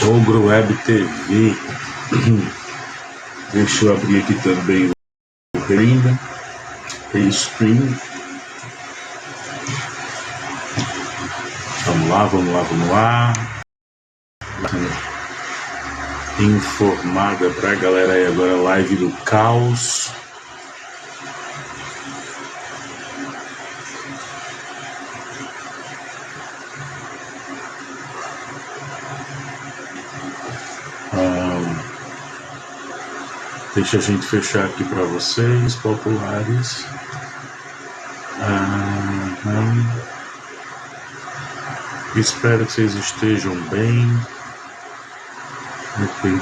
Ogro Web TV. Deixa eu abrir aqui também o Stream. Vamos lá. Informada pra galera aí agora, live do caos. Deixa a gente fechar aqui para vocês, populares. Espero que vocês estejam bem. Bem.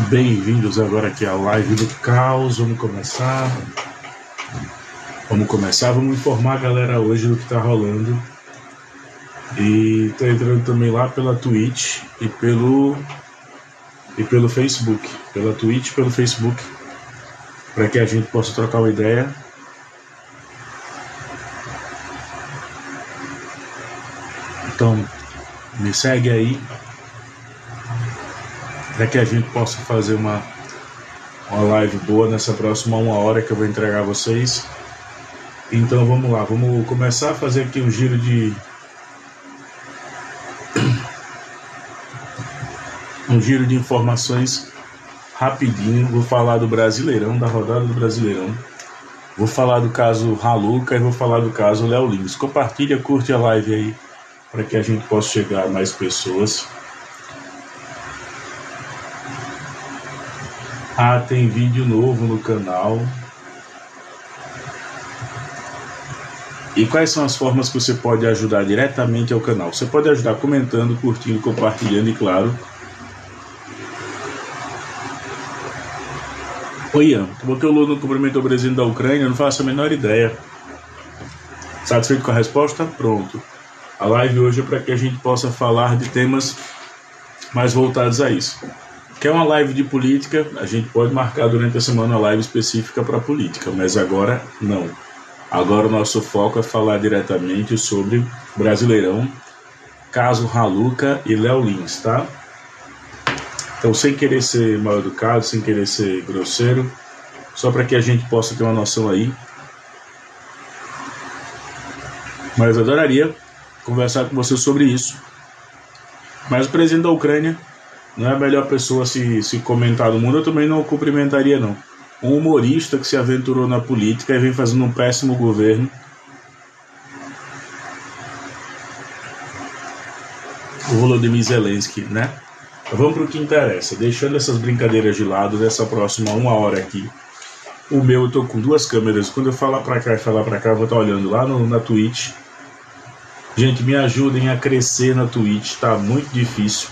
Bem-vindos agora aqui à live do caos. Vamos começar. Vamos informar a galera hoje do que tá rolando. E tá entrando também lá pela Twitch e pelo Facebook. Pela Twitch e pelo Facebook, para que a gente possa trocar uma ideia. Então, me segue aí, para que a gente possa fazer uma live boa nessa próxima 1 hora que eu vou entregar a vocês. Então vamos lá, vamos começar a fazer aqui um giro de informações rapidinho. Vou falar do Brasileirão, da rodada do Brasileirão. Vou falar do caso Raluca e vou falar do caso Léo Lins. Compartilha, curte a live aí, para que a gente possa chegar a mais pessoas. Tem vídeo novo no canal. E quais são as formas que você pode ajudar diretamente ao canal? Você pode ajudar comentando, curtindo, compartilhando e, claro... Oi, Ian, tu botou o Lula no cumprimento ao presidente da Ucrânia? Eu não faço a menor ideia. Satisfeito com a resposta? Pronto. A live hoje é para que a gente possa falar de temas mais voltados a isso. Quer uma live de política? A gente pode marcar durante a semana uma live específica para política, mas agora não. Agora o nosso foco é falar diretamente sobre Brasileirão, caso Raluca e Léo Lins, tá? Então, sem querer ser mal educado, sem querer ser grosseiro, só para que a gente possa ter uma noção aí. Mas eu adoraria conversar com você sobre isso. Mas o presidente da Ucrânia não é a melhor pessoa a se comentar no mundo. Eu também não o cumprimentaria, não. Um humorista que se aventurou na política e vem fazendo um péssimo governo. O Volodymyr Zelensky, né? Vamos para o que interessa. Deixando essas brincadeiras de lado, nessa próxima 1 hora aqui. O meu, eu tô com 2 câmeras. Quando eu falar para cá e falar para cá, eu vou estar olhando lá na Twitch. Gente, me ajudem a crescer na Twitch, tá muito difícil.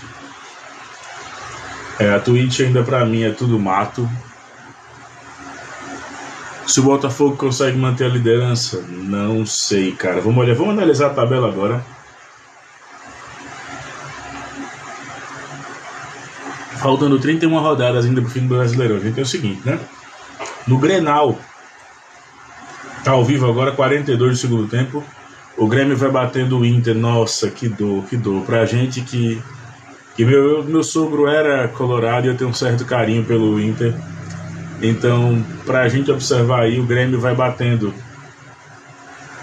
A Twitch ainda para mim é tudo mato. Se o Botafogo consegue manter a liderança, não sei, cara. Vamos analisar a tabela agora. Faltando 31 rodadas ainda pro fim do Brasileirão. A gente tem o seguinte, né? No Grenal, tá ao vivo agora, 42 do segundo tempo. O Grêmio vai batendo o Inter. Nossa, que dor. Pra gente que meu sogro era colorado e eu tenho um certo carinho pelo Inter. Então, pra gente observar aí, o Grêmio vai batendo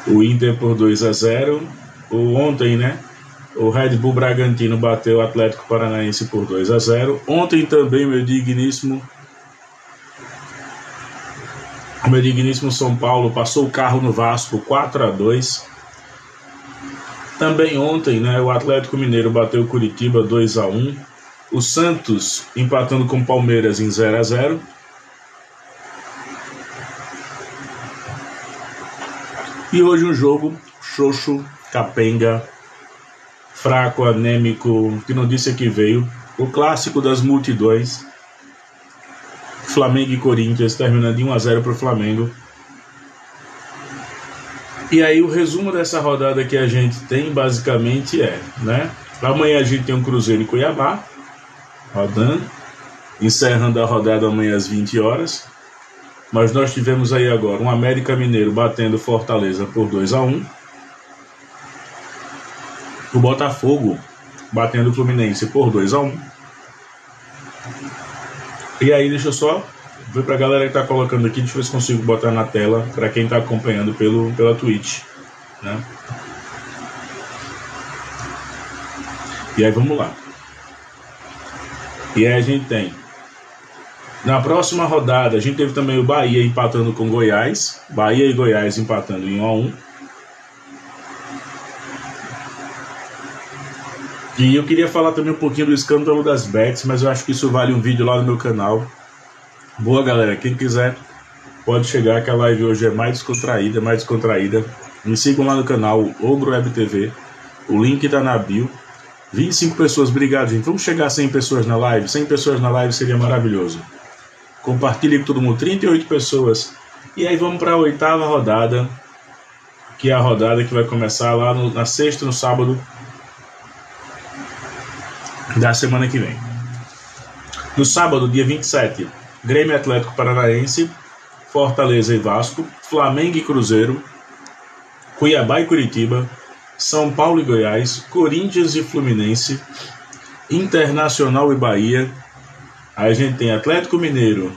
o Inter por 2-0. Ontem, né? O Red Bull Bragantino bateu o Atlético Paranaense por 2-0. Ontem também o meu digníssimo São Paulo passou o carro no Vasco 4-2. Também ontem, né, o Atlético Mineiro bateu o Curitiba 2-1. O Santos empatando com o Palmeiras em 0-0. E hoje um jogo xoxo, capenga, fraco, anêmico, que não disse que veio. O clássico das multidões. Flamengo e Corinthians, terminando em 1-0 para o Flamengo. E aí o resumo dessa rodada que a gente tem basicamente né? Amanhã a gente tem um Cruzeiro e Cuiabá, rodando, encerrando a rodada amanhã às 20 horas. Mas nós tivemos aí agora um América Mineiro batendo Fortaleza por 2-1. O Botafogo batendo o Fluminense por 2-1. E aí deixa eu só ver pra galera que tá colocando aqui, deixa eu ver se consigo botar na tela para quem tá acompanhando pela Twitch, né? E aí vamos lá. E aí a gente tem na próxima rodada, a gente teve também o Bahia empatando com Goiás. Bahia e Goiás empatando em 1-1. E eu queria falar também um pouquinho do escândalo das bets, mas eu acho que isso vale um vídeo lá no meu canal. Boa, galera, quem quiser pode chegar, que a live hoje é mais descontraída. Me sigam lá no canal Ogro Web TV, o link tá na bio. 25 pessoas, obrigado, gente. Vamos chegar a 100 pessoas na live? 100 pessoas na live seria maravilhoso. Compartilhe com todo mundo, 38 pessoas. E aí vamos para a 8ª rodada, que é a rodada que vai começar lá na sexta, no sábado da semana que vem. No sábado, dia 27, Grêmio Atlético Paranaense, Fortaleza e Vasco, Flamengo e Cruzeiro, Cuiabá e Curitiba, São Paulo e Goiás, Corinthians e Fluminense, Internacional e Bahia. Aí a gente tem Atlético Mineiro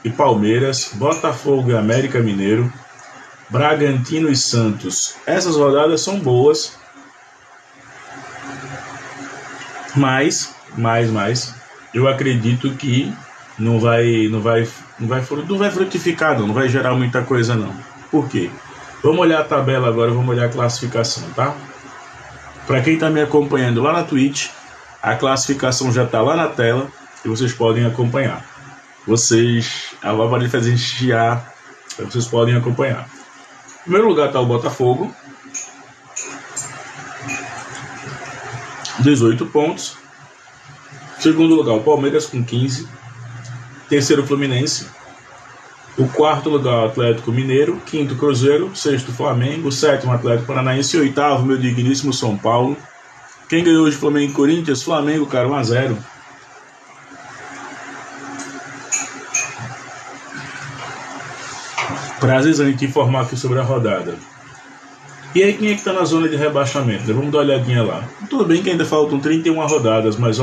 e Palmeiras, Botafogo e América Mineiro, Bragantino e Santos. Essas rodadas são boas, mas eu acredito que não vai frutificar, não vai gerar muita coisa não. Por quê? Vamos olhar a tabela agora, vamos olhar a classificação, tá? Para quem está me acompanhando lá na Twitch, a classificação já está lá na tela e vocês podem acompanhar. A Vava de fazer chiar, vocês podem acompanhar. Em primeiro lugar está o Botafogo, 18 pontos. Segundo lugar, o Palmeiras com 15. Terceiro, Fluminense. O quarto lugar, o Atlético Mineiro. Quinto, Cruzeiro. Sexto, Flamengo. Sétimo, Atlético Paranaense. E oitavo, meu digníssimo São Paulo. Quem ganhou hoje, Flamengo e Corinthians? Flamengo, cara, 1-0. Prazer em te informar aqui sobre a rodada. E aí, quem é que tá na zona de rebaixamento? Vamos dar uma olhadinha lá. Tudo bem que ainda faltam 31 rodadas, mas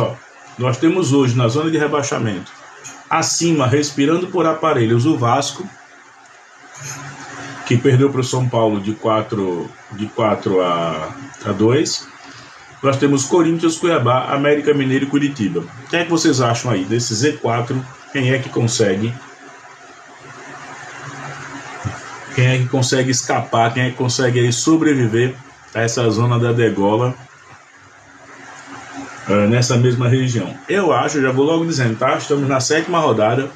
nós temos hoje na zona de rebaixamento, acima, respirando por aparelhos, o Vasco, que perdeu para o São Paulo de 4 a 2. Nós temos Corinthians, Cuiabá, América Mineiro e Curitiba. O que é que vocês acham aí desse Z4? Quem é que consegue? Quem é que consegue escapar? Quem é que consegue aí sobreviver a essa zona da degola nessa mesma região? Eu acho, já vou logo dizendo, tá? Estamos na 7ª rodada.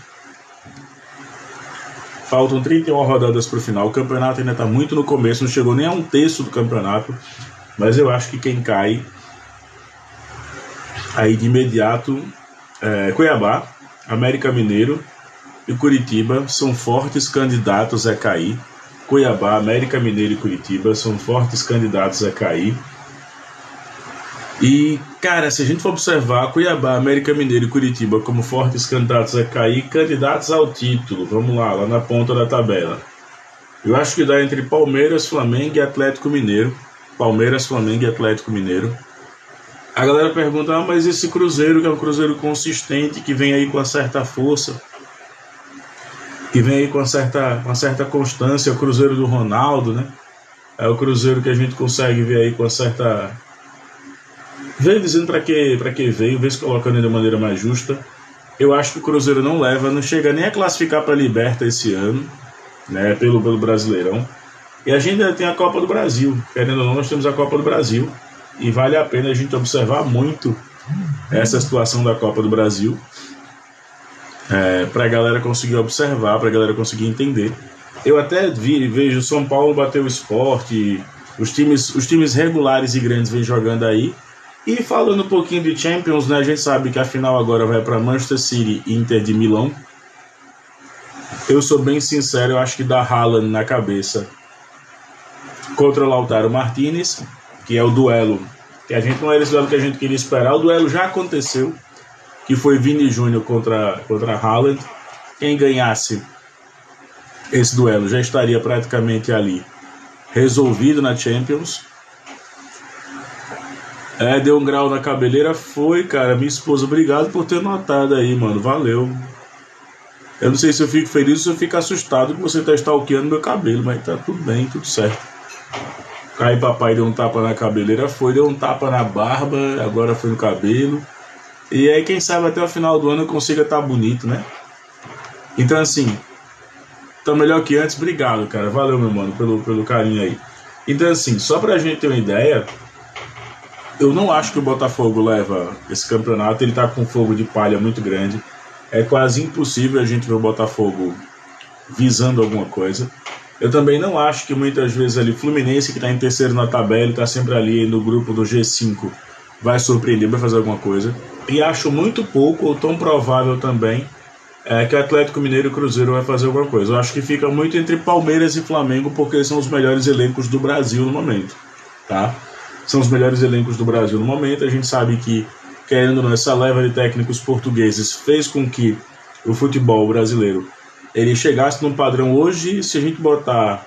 Faltam 31 rodadas para o final. O campeonato ainda está muito no começo, não chegou nem a 1/3 do campeonato. Mas eu acho que quem cai aí de imediato Cuiabá, América Mineiro e Curitiba são fortes candidatos a cair. Cuiabá, América Mineiro e Curitiba são fortes candidatos a cair. E, cara, se a gente for observar Cuiabá, América Mineiro e Curitiba como fortes candidatos a cair, candidatos ao título, vamos lá na ponta da tabela. Eu acho que dá entre Palmeiras, Flamengo e Atlético Mineiro. Palmeiras, Flamengo e Atlético Mineiro. A galera pergunta, mas esse Cruzeiro, que é um Cruzeiro consistente, que vem aí com uma certa força, que vem aí com uma certa constância, é o Cruzeiro do Ronaldo, né? É o Cruzeiro que a gente consegue ver aí com uma certa... Veio dizendo para que veio, vê se colocando de maneira mais justa. Eu acho que o Cruzeiro não chega nem a classificar para a Liberta esse ano, né? Pelo Brasileirão. E a gente ainda tem a Copa do Brasil. Querendo ou não, nós temos a Copa do Brasil. E vale a pena a gente observar muito essa situação da Copa do Brasil. Para a galera conseguir observar, para a galera conseguir entender. Eu até vejo São Paulo bater o Sport, Os times regulares e grandes vêm jogando aí. E falando um pouquinho de Champions, né, a gente sabe que a final agora vai para Manchester City e Inter de Milão. Eu sou bem sincero, eu acho que dá Haaland na cabeça contra o Lautaro Martinez, que é o duelo, que a gente não era esse duelo que a gente queria esperar. O duelo já aconteceu, que foi Vini Júnior contra Haaland. Quem ganhasse esse duelo já estaria praticamente ali resolvido na Champions. Deu um grau na cabeleira, foi, cara. Minha esposa, obrigado por ter notado aí, mano, valeu. Eu não sei se eu fico feliz ou se eu fico assustado que você tá stalkeando meu cabelo, mas tá tudo bem, tudo certo. Aí papai deu um tapa na cabeleira, deu um tapa na barba, agora foi no cabelo. E aí quem sabe até o final do ano eu consiga estar bonito, né? Então assim, tá melhor que antes, obrigado, cara. Valeu, meu mano, pelo carinho aí. Então assim, só pra gente ter uma ideia, eu não acho que o Botafogo leva esse campeonato, ele tá com fogo de palha muito grande. É quase impossível a gente ver o Botafogo visando alguma coisa. Eu também não acho que muitas vezes ali Fluminense, que está em terceiro na tabela, está sempre ali no grupo do G5, vai surpreender, vai fazer alguma coisa. E acho muito pouco, ou tão provável também, que Atlético Mineiro e Cruzeiro vai fazer alguma coisa. Eu acho que fica muito entre Palmeiras e Flamengo, porque são os melhores elencos do Brasil no momento, tá? São os melhores elencos do Brasil no momento. A gente sabe que, querendo ou não, essa leva de técnicos portugueses fez com que o futebol brasileiro ele chegasse num padrão. Hoje, se a gente botar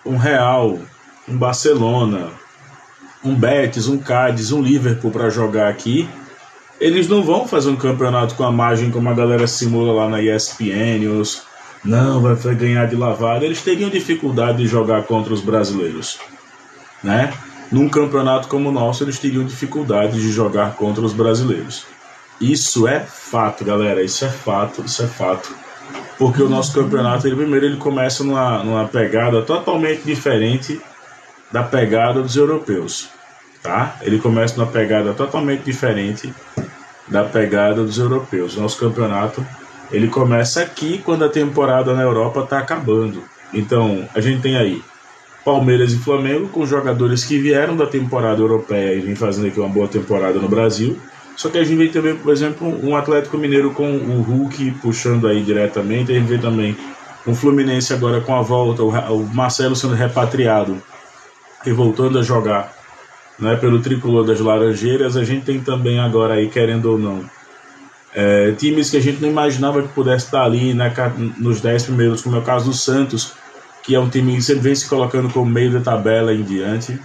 um Real, um Barcelona, um Betis, um Cádiz, um Liverpool para jogar aqui, eles não vão fazer um campeonato com a margem como a galera simula lá na ESPN, não, vai ganhar de lavada. Eles teriam dificuldade de jogar contra os brasileiros, né? Num campeonato como o nosso, eles teriam dificuldade de jogar contra os brasileiros. Isso é fato, galera, isso é fato. Porque o nosso campeonato, ele começa numa pegada totalmente diferente da pegada dos europeus, tá? Ele começa numa pegada totalmente diferente da pegada dos europeus. Nosso campeonato, ele começa aqui quando a temporada na Europa está acabando. Então, a gente tem aí Palmeiras e Flamengo com jogadores que vieram da temporada europeia e vem fazendo aqui uma boa temporada no Brasil. Só que a gente vê também, por exemplo, um Atlético Mineiro com o Hulk puxando aí diretamente. A gente vê também um Fluminense agora com a volta, o Marcelo sendo repatriado e voltando a jogar, né, pelo tricolor das Laranjeiras. A gente tem também agora aí, querendo ou não, times que a gente não imaginava que pudesse estar ali nos 10 primeiros, como é o caso do Santos, que é um time que sempre vem se colocando como meio da tabela em diante,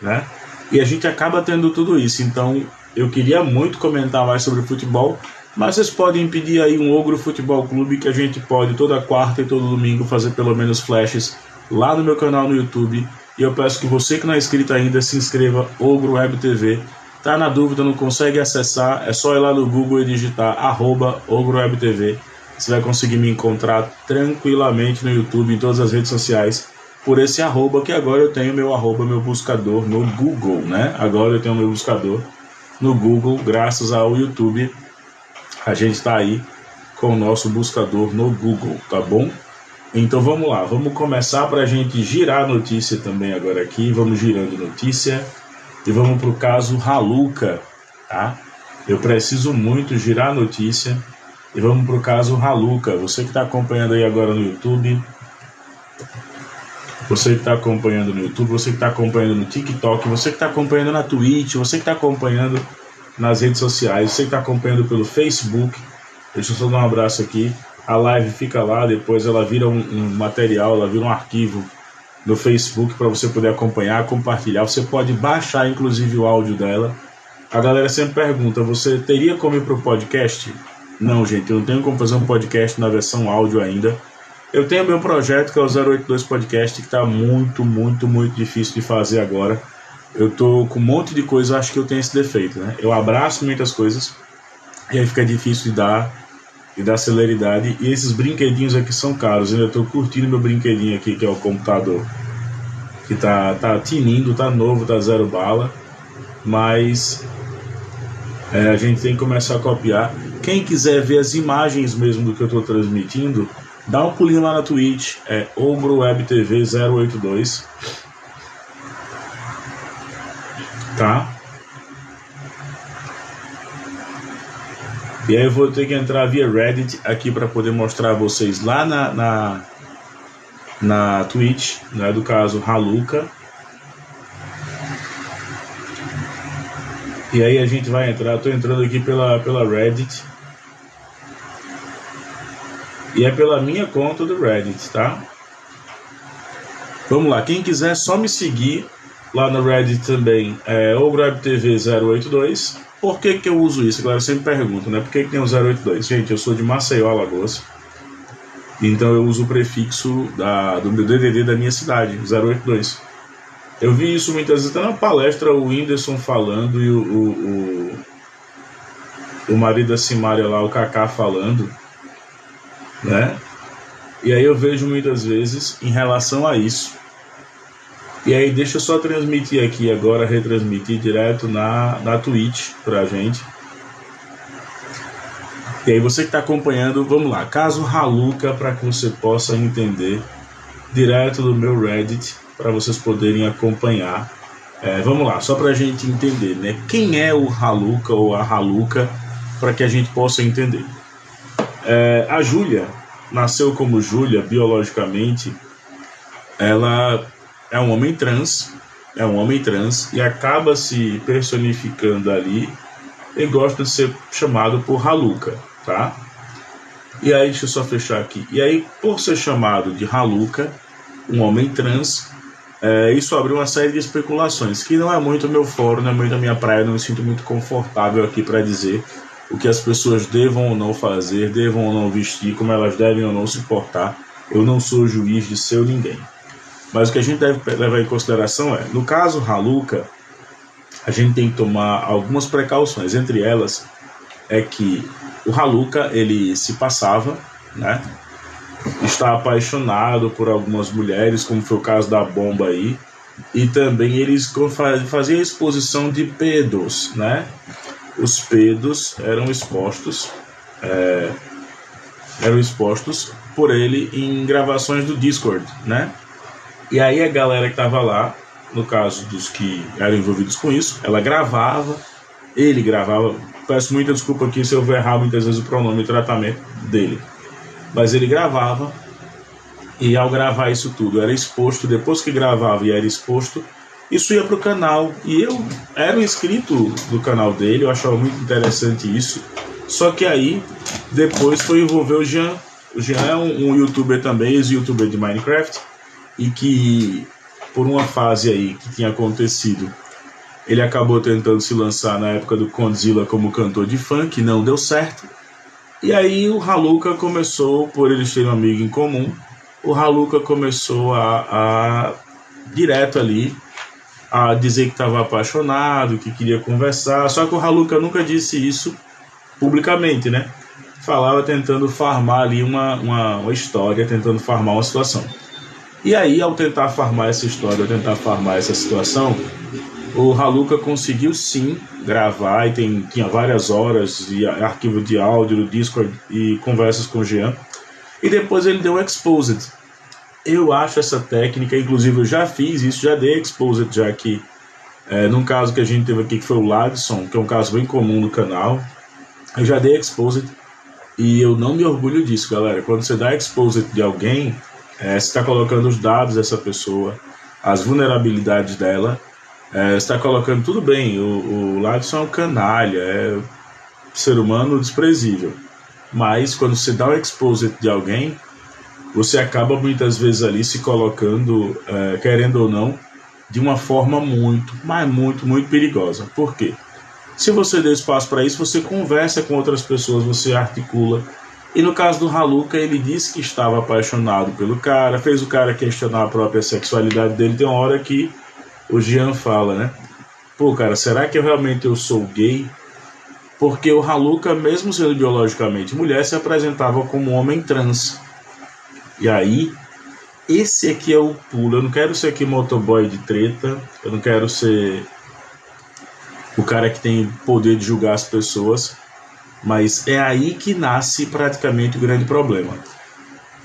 né? E a gente acaba tendo tudo isso. Então, eu queria muito comentar mais sobre futebol, mas vocês podem pedir aí um Ogro Futebol Clube, que a gente pode toda quarta e todo domingo fazer pelo menos flashes lá no meu canal no YouTube. E eu peço que você que não é inscrito ainda se inscreva, Ogro Web TV. Tá na dúvida, não consegue acessar, é só ir lá no Google e digitar @Ogro Web TV. Você vai conseguir me encontrar tranquilamente no YouTube, em todas as redes sociais, por esse arroba, que agora eu tenho meu arroba, meu buscador no Google, né? Agora eu tenho meu buscador no Google, graças ao YouTube. A gente está aí com o nosso buscador no Google, tá bom? Então vamos lá, vamos começar para a gente girar a notícia também agora aqui. Vamos girando notícia e vamos para o caso Raluca, tá? Eu preciso muito girar a notícia e vamos para o caso Raluca. Você que está acompanhando aí agora no YouTube, você que está acompanhando no YouTube, você que está acompanhando no TikTok, você que está acompanhando na Twitch, você que está acompanhando nas redes sociais, você que está acompanhando pelo Facebook, deixa eu só dar um abraço aqui. A live fica lá, depois ela vira um material, ela vira um arquivo no Facebook para você poder acompanhar, compartilhar. Você pode baixar inclusive o áudio dela. A galera sempre pergunta, você teria como ir para o podcast? Não, gente, eu não tenho como fazer um podcast na versão áudio ainda. Eu tenho meu projeto, que é o 082 Podcast, que está muito difícil de fazer agora. Eu tô com um monte de coisa, eu acho que eu tenho esse defeito, né? Eu abraço muitas coisas e aí fica difícil de dar celeridade. E esses brinquedinhos aqui são caros. Eu ainda tô curtindo meu brinquedinho aqui, que é o computador, que tá tinindo, tá novo, tá zero bala. Mas a gente tem que começar a copiar. Quem quiser ver as imagens mesmo do que eu tô transmitindo, dá um pulinho lá na Twitch, Ogro Web TV 082. tá? E aí eu vou ter que entrar via Reddit aqui para poder mostrar a vocês lá na Twitch, né, do caso Haluka. E aí a gente vai entrar, estou entrando aqui pela Reddit. E é pela minha conta do Reddit, tá? Vamos lá, quem quiser só me seguir lá no Reddit também, o GrabTV082. Por que eu uso isso? A galera sempre pergunta, né? Por que tem o 082? Gente, eu sou de Maceió, Alagoas. Então eu uso o prefixo do meu DDD da minha cidade, 082. Eu vi isso muitas vezes, até na palestra, o Whindersson falando e o marido da Simária lá, o Kaká, falando, né? E aí eu vejo muitas vezes em relação a isso. E aí deixa eu só transmitir aqui agora, retransmitir direto na Twitch pra gente. E aí você que está acompanhando, vamos lá, caso Haluka, para que você possa entender direto do meu Reddit, para vocês poderem acompanhar. Vamos lá, só para a gente entender, né? Quem é o Haluka ou a Haluka, para que a gente possa entender. A Júlia nasceu como Júlia biologicamente. Ela é um homem trans, e acaba se personificando ali e gosta de ser chamado por Haluka, tá? E aí, deixa eu só fechar aqui. E aí, por ser chamado de Haluka, um homem trans, isso abre uma série de especulações, que não é muito meu foro, não é muito a minha praia, eu não me sinto muito confortável aqui para dizer o que as pessoas devam ou não fazer, devam ou não vestir, como elas devem ou não se portar. Eu não sou juiz de ser ninguém. Mas o que a gente deve levar em consideração no caso Haluka, a gente tem que tomar algumas precauções. Entre elas é que o Haluka, ele se passava, né? Está apaixonado por algumas mulheres, como foi o caso da Bomba aí, e também eles faziam a exposição de pedos, né? Os pedos eram expostos por ele em gravações do Discord, né? E aí a galera que estava lá, no caso dos que eram envolvidos com isso, ele gravava, peço muita desculpa aqui se eu vou errar muitas vezes o pronome e o tratamento dele, mas ele gravava, e ao gravar isso tudo era exposto. Depois que gravava e era exposto, isso ia para o canal, e eu era um inscrito do canal dele, eu achava muito interessante isso. Só que aí depois foi envolver o Jean. O Jean é um youtuber também, ex-youtuber de Minecraft, e que por uma fase aí que tinha acontecido, ele acabou tentando se lançar na época do Condzilla como cantor de funk, não deu certo. E aí o Haluka começou, por eles terem um amigo em comum, o Haluka começou a direto ali a dizer que estava apaixonado, que queria conversar. Só que o Haluka nunca disse isso publicamente, né? Falava tentando farmar ali uma história, tentando farmar uma situação. E aí, ao tentar farmar essa história, ao tentar farmar essa situação, o Haluka conseguiu sim gravar, e tinha várias horas de arquivo de áudio no Discord e conversas com o Jean. E depois ele deu um exposed. Eu acho essa técnica, inclusive eu já fiz isso, já dei exposed, já que num caso que a gente teve aqui, que foi o Ladson, que é um caso bem comum no canal, eu já dei exposed, e eu não me orgulho disso, galera. Quando você dá exposed de alguém, você está colocando os dados dessa pessoa, as vulnerabilidades dela, você está colocando tudo bem. O Ladson é um canalha, é um ser humano desprezível, mas quando você dá o exposed de alguém, você acaba muitas vezes ali se colocando, querendo ou não, de uma forma muito, mas muito, muito perigosa. Por quê? Se você deu espaço para isso, você conversa com outras pessoas, você articula. E no caso do Haluka, ele disse que estava apaixonado pelo cara, fez o cara questionar a própria sexualidade dele. Tem uma hora que o Jean fala, né? Pô, cara, será que eu sou gay? Porque o Haluka, mesmo sendo biologicamente mulher, se apresentava como homem trans. E aí, esse aqui é o pulo. Eu não quero ser aqui motoboy de treta, eu não quero ser o cara que tem poder de julgar as pessoas, mas é aí que nasce praticamente o grande problema.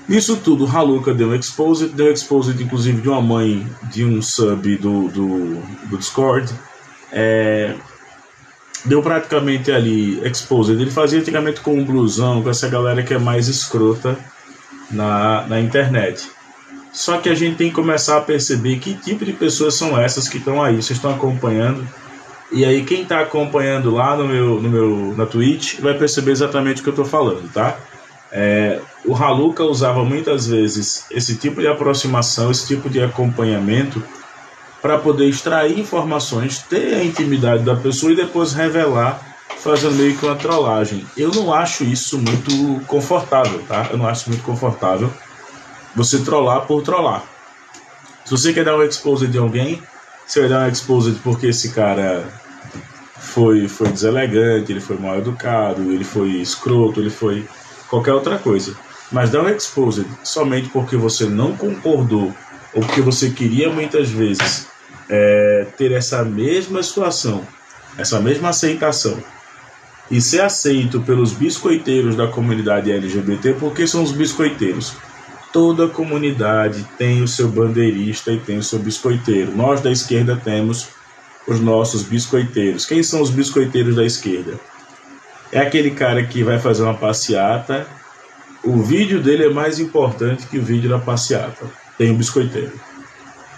Nisso tudo, o Haluka deu exposed inclusive de uma mãe de um sub do Discord, deu praticamente ali exposed. Ele fazia antigamente com um blusão, com essa galera que é mais escrota na internet. Só que a gente tem que começar a perceber que tipo de pessoas são essas que estão aí. Vocês estão acompanhando. E aí quem está acompanhando lá na Twitch vai perceber exatamente o que eu estou falando, tá? O Haluka usava muitas vezes esse tipo de aproximação, esse tipo de acompanhamento para poder extrair informações, ter a intimidade da pessoa e depois revelar, fazendo meio que uma trollagem. Eu não acho isso muito confortável, tá? Eu não acho muito confortável você trollar por trollar. Se você quer dar um exposed de alguém, você vai dar um exposed porque esse cara foi deselegante, ele foi mal educado, ele foi escroto, ele foi qualquer outra coisa. Mas dar um exposed somente porque você não concordou ou porque você queria muitas vezes ter essa mesma situação, essa mesma aceitação e ser aceito pelos biscoiteiros da comunidade LGBT, porque são os biscoiteiros. Toda comunidade tem o seu bandeirista e tem o seu biscoiteiro. Nós da esquerda temos os nossos biscoiteiros. Quem são os biscoiteiros da esquerda? É aquele cara que vai fazer uma passeata, o vídeo dele é mais importante que o vídeo da passeata. Tem um biscoiteiro.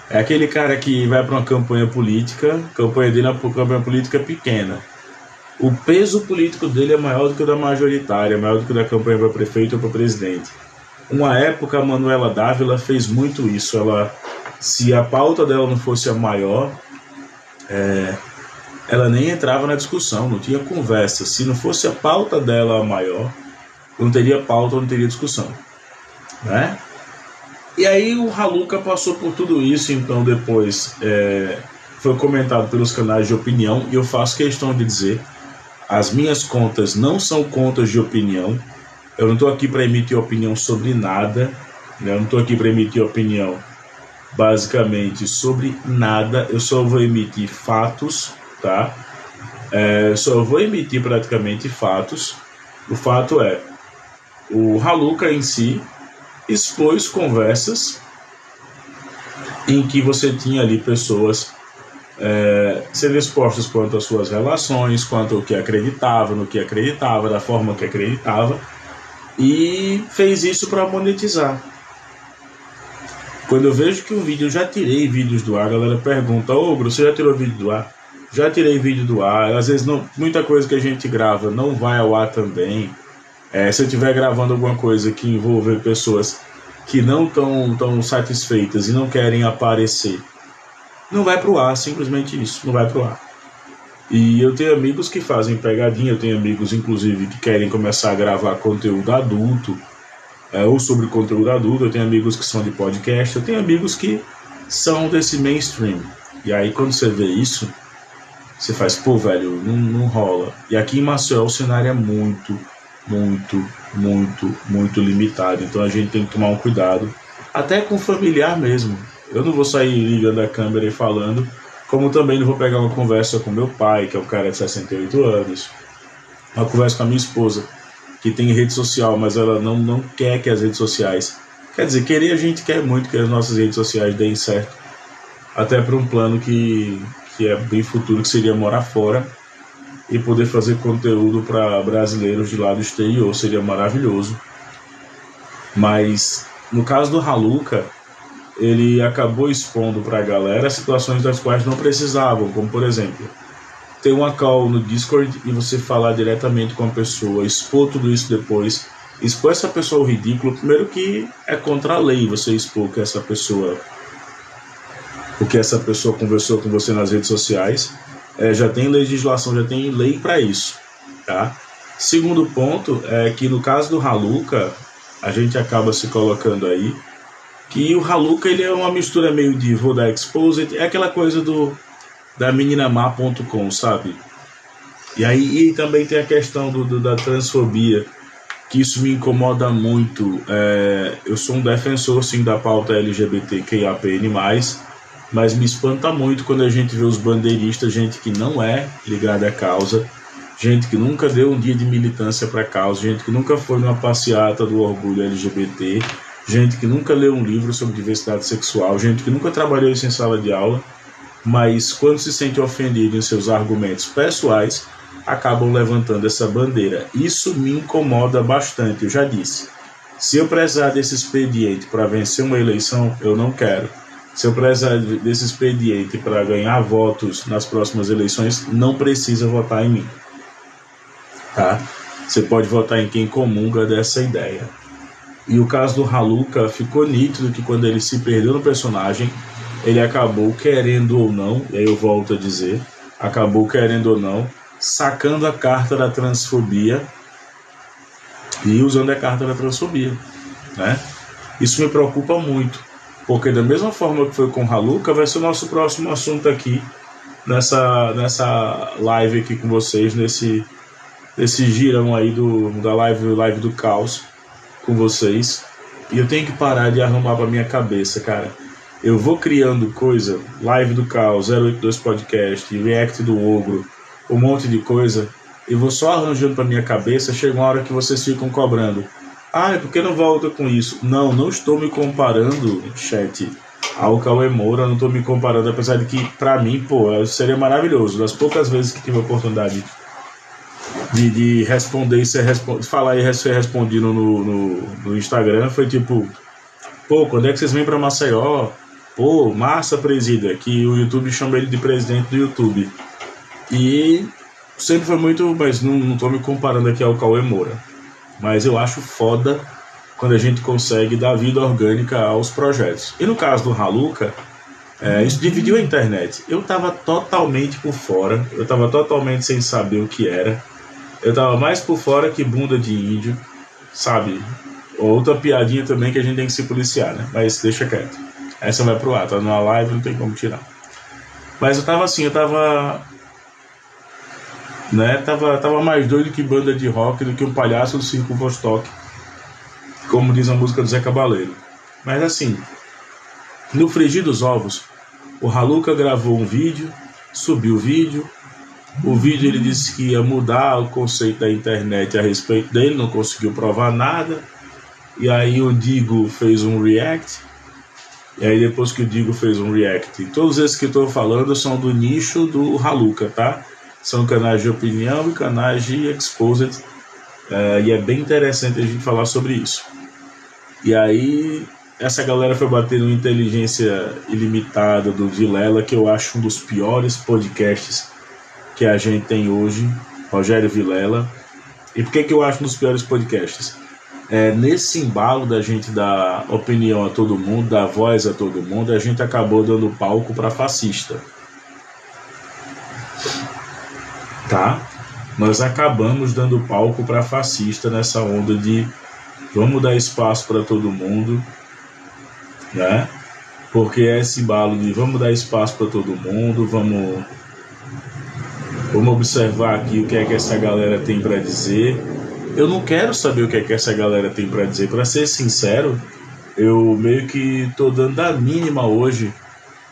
É aquele cara que vai para uma campanha política, a campanha dele é uma campanha política pequena. O peso político dele é maior do que o da majoritária, maior do que o da campanha para prefeito ou para presidente. Uma época a Manuela Dávila fez muito isso. Se a pauta dela não fosse a maior, ela nem entrava na discussão, não tinha conversa. Se não fosse a pauta dela a maior, não teria pauta, não teria discussão, né? E aí o Haluka passou por tudo isso, então depois foi comentado pelos canais de opinião, e eu faço questão de dizer, as minhas contas não são contas de opinião, eu não estou aqui para emitir opinião sobre nada, né? Eu não estou aqui para emitir opinião basicamente sobre nada, eu só vou emitir fatos, tá? Só vou emitir praticamente fatos. O fato é, o Haluka em si expôs conversas em que você tinha ali pessoas sendo expostas quanto às suas relações, quanto ao que acreditava, no que acreditava, da forma que acreditava, e fez isso para monetizar. Quando eu vejo que um vídeo, eu já tirei vídeos do ar, a galera pergunta: ô, Bruno, você já tirou vídeo do ar? Já tirei vídeo do ar. Às vezes muita coisa que a gente grava não vai ao ar também. Se eu estiver gravando alguma coisa que envolver pessoas que não estão tão satisfeitas e não querem aparecer, não vai pro ar, simplesmente isso, não vai pro ar. E eu tenho amigos que fazem pegadinha, eu tenho amigos inclusive que querem começar a gravar conteúdo adulto, ou sobre conteúdo adulto, eu tenho amigos que são de podcast, eu tenho amigos que são desse mainstream. E aí quando você vê isso, você faz, pô, velho, não rola. E aqui em Maceió o cenário é muito limitado, então a gente tem que tomar um cuidado, até com familiar mesmo. Eu não vou sair ligando a câmera e falando, como também não vou pegar uma conversa com meu pai, que é um cara de 68 anos, uma conversa com a minha esposa, que tem rede social, mas ela não quer que as redes sociais, quer dizer, querer a gente quer muito que as nossas redes sociais deem certo, até para um plano que é bem futuro, que seria morar fora e poder fazer conteúdo para brasileiros de lá do exterior, seria maravilhoso. Mas no caso do Haluka, ele acabou expondo para a galera situações das quais não precisavam, como por exemplo, ter uma call no Discord e você falar diretamente com a pessoa, expor tudo isso depois, expor essa pessoa ao ridículo. Primeiro que é contra a lei você expor que essa pessoa, o que essa pessoa conversou com você nas redes sociais. Já tem legislação, já tem lei para isso, tá? Segundo ponto é que no caso do Haluka, a gente acaba se colocando aí que o Haluka, ele é uma mistura meio de vou dar exposed, é aquela coisa da meninamá.com, sabe? E aí também tem a questão da transfobia, que isso me incomoda muito. Eu sou um defensor sim da pauta LGBTQIAPN+, mas me espanta muito quando a gente vê os bandeiristas, gente que não é ligada à causa, gente que nunca deu um dia de militância para a causa, gente que nunca foi numa passeata do orgulho LGBT, gente que nunca leu um livro sobre diversidade sexual, gente que nunca trabalhou isso em sala de aula, mas quando se sente ofendido em seus argumentos pessoais, acabam levantando essa bandeira. Isso me incomoda bastante, eu já disse. Se eu precisar desse expediente para vencer uma eleição, eu não quero. Se eu precisar desse expediente para ganhar votos nas próximas eleições, não precisa votar em mim. Tá? Você pode votar em quem comunga dessa ideia. E o caso do Raluca ficou nítido que quando ele se perdeu no personagem, ele acabou querendo ou não, e aí eu volto a dizer, acabou querendo ou não, sacando a carta da transfobia e usando a carta da transfobia, né? Isso me preocupa muito, porque da mesma forma que foi com o Raluca, vai ser o nosso próximo assunto aqui, nessa live aqui com vocês, nesse girão aí da live do caos com vocês. E eu tenho que parar de arrumar pra minha cabeça, cara. Eu vou criando coisa, live do caos, 082 podcast, react do ogro, um monte de coisa, e vou só arranjando pra minha cabeça. Chega uma hora que vocês ficam cobrando: por que não volta com isso? Não estou me comparando, chat, ao Cauê Moura, não estou me comparando, apesar de que, pra mim, seria maravilhoso. Das poucas vezes que tive a oportunidade de responder e falar e ser respondido no Instagram, foi tipo: quando é que vocês vêm pra Maceió? Massa, presida, que o YouTube chama ele de presidente do YouTube. E sempre foi muito, mas não tô me comparando aqui ao Cauê Moura. Mas eu acho foda quando a gente consegue dar vida orgânica aos projetos. E no caso do Raluca, isso dividiu a internet. Eu tava totalmente por fora, eu tava totalmente sem saber o que era. Eu tava mais por fora que bunda de índio, sabe? Outra piadinha também que a gente tem que se policiar, né? Mas deixa quieto. Essa vai pro ar, tá numa live, não tem como tirar. Mas eu tava assim, tava mais doido que banda de rock do que um palhaço do circo Vostok, como diz a música do Zé Cabaleiro. Mas assim, no frigir dos ovos, o Raluca gravou um vídeo, subiu o vídeo ele disse que ia mudar o conceito da internet a respeito dele, não conseguiu provar nada. E aí o Digo fez um react, e aí depois que o Digo fez um react, todos esses que eu estou falando são do nicho do Raluca, tá? São canais de opinião e canais de exposed, e é bem interessante a gente falar sobre isso. E aí essa galera foi bater no Inteligência Ilimitada do Vilela, que eu acho um dos piores podcasts que a gente tem hoje, Rogério Vilela. E por que eu acho um dos piores podcasts? Nesse embalo da gente dar opinião a todo mundo, dar voz a todo mundo, a gente acabou dando palco para fascista. Tá? Nós acabamos dando palco para fascista nessa onda de vamos dar espaço para todo mundo, né? Porque é esse embalo de vamos dar espaço para todo mundo, vamos observar aqui o que é que essa galera tem para dizer. Eu não quero saber o que é que essa galera tem para dizer. Para ser sincero, eu meio que tô dando a mínima hoje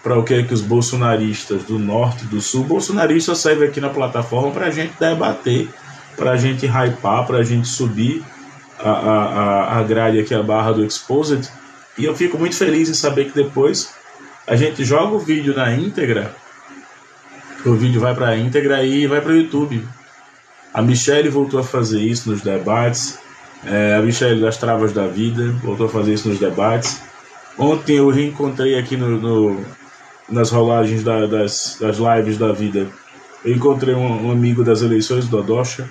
para o que é que os bolsonaristas do norte e do sul, bolsonarista serve aqui na plataforma para a gente debater, para a gente hypar, para a gente subir a grade aqui, a barra do Exposed. E eu fico muito feliz em saber que depois a gente joga o vídeo na íntegra, o vídeo vai para a íntegra e vai para o YouTube. A Michelle voltou a fazer isso nos debates, a Michelle das Travas da Vida voltou a fazer isso nos debates. Ontem eu reencontrei aqui nas rolagens das lives da vida, eu encontrei um amigo das eleições do Odocha,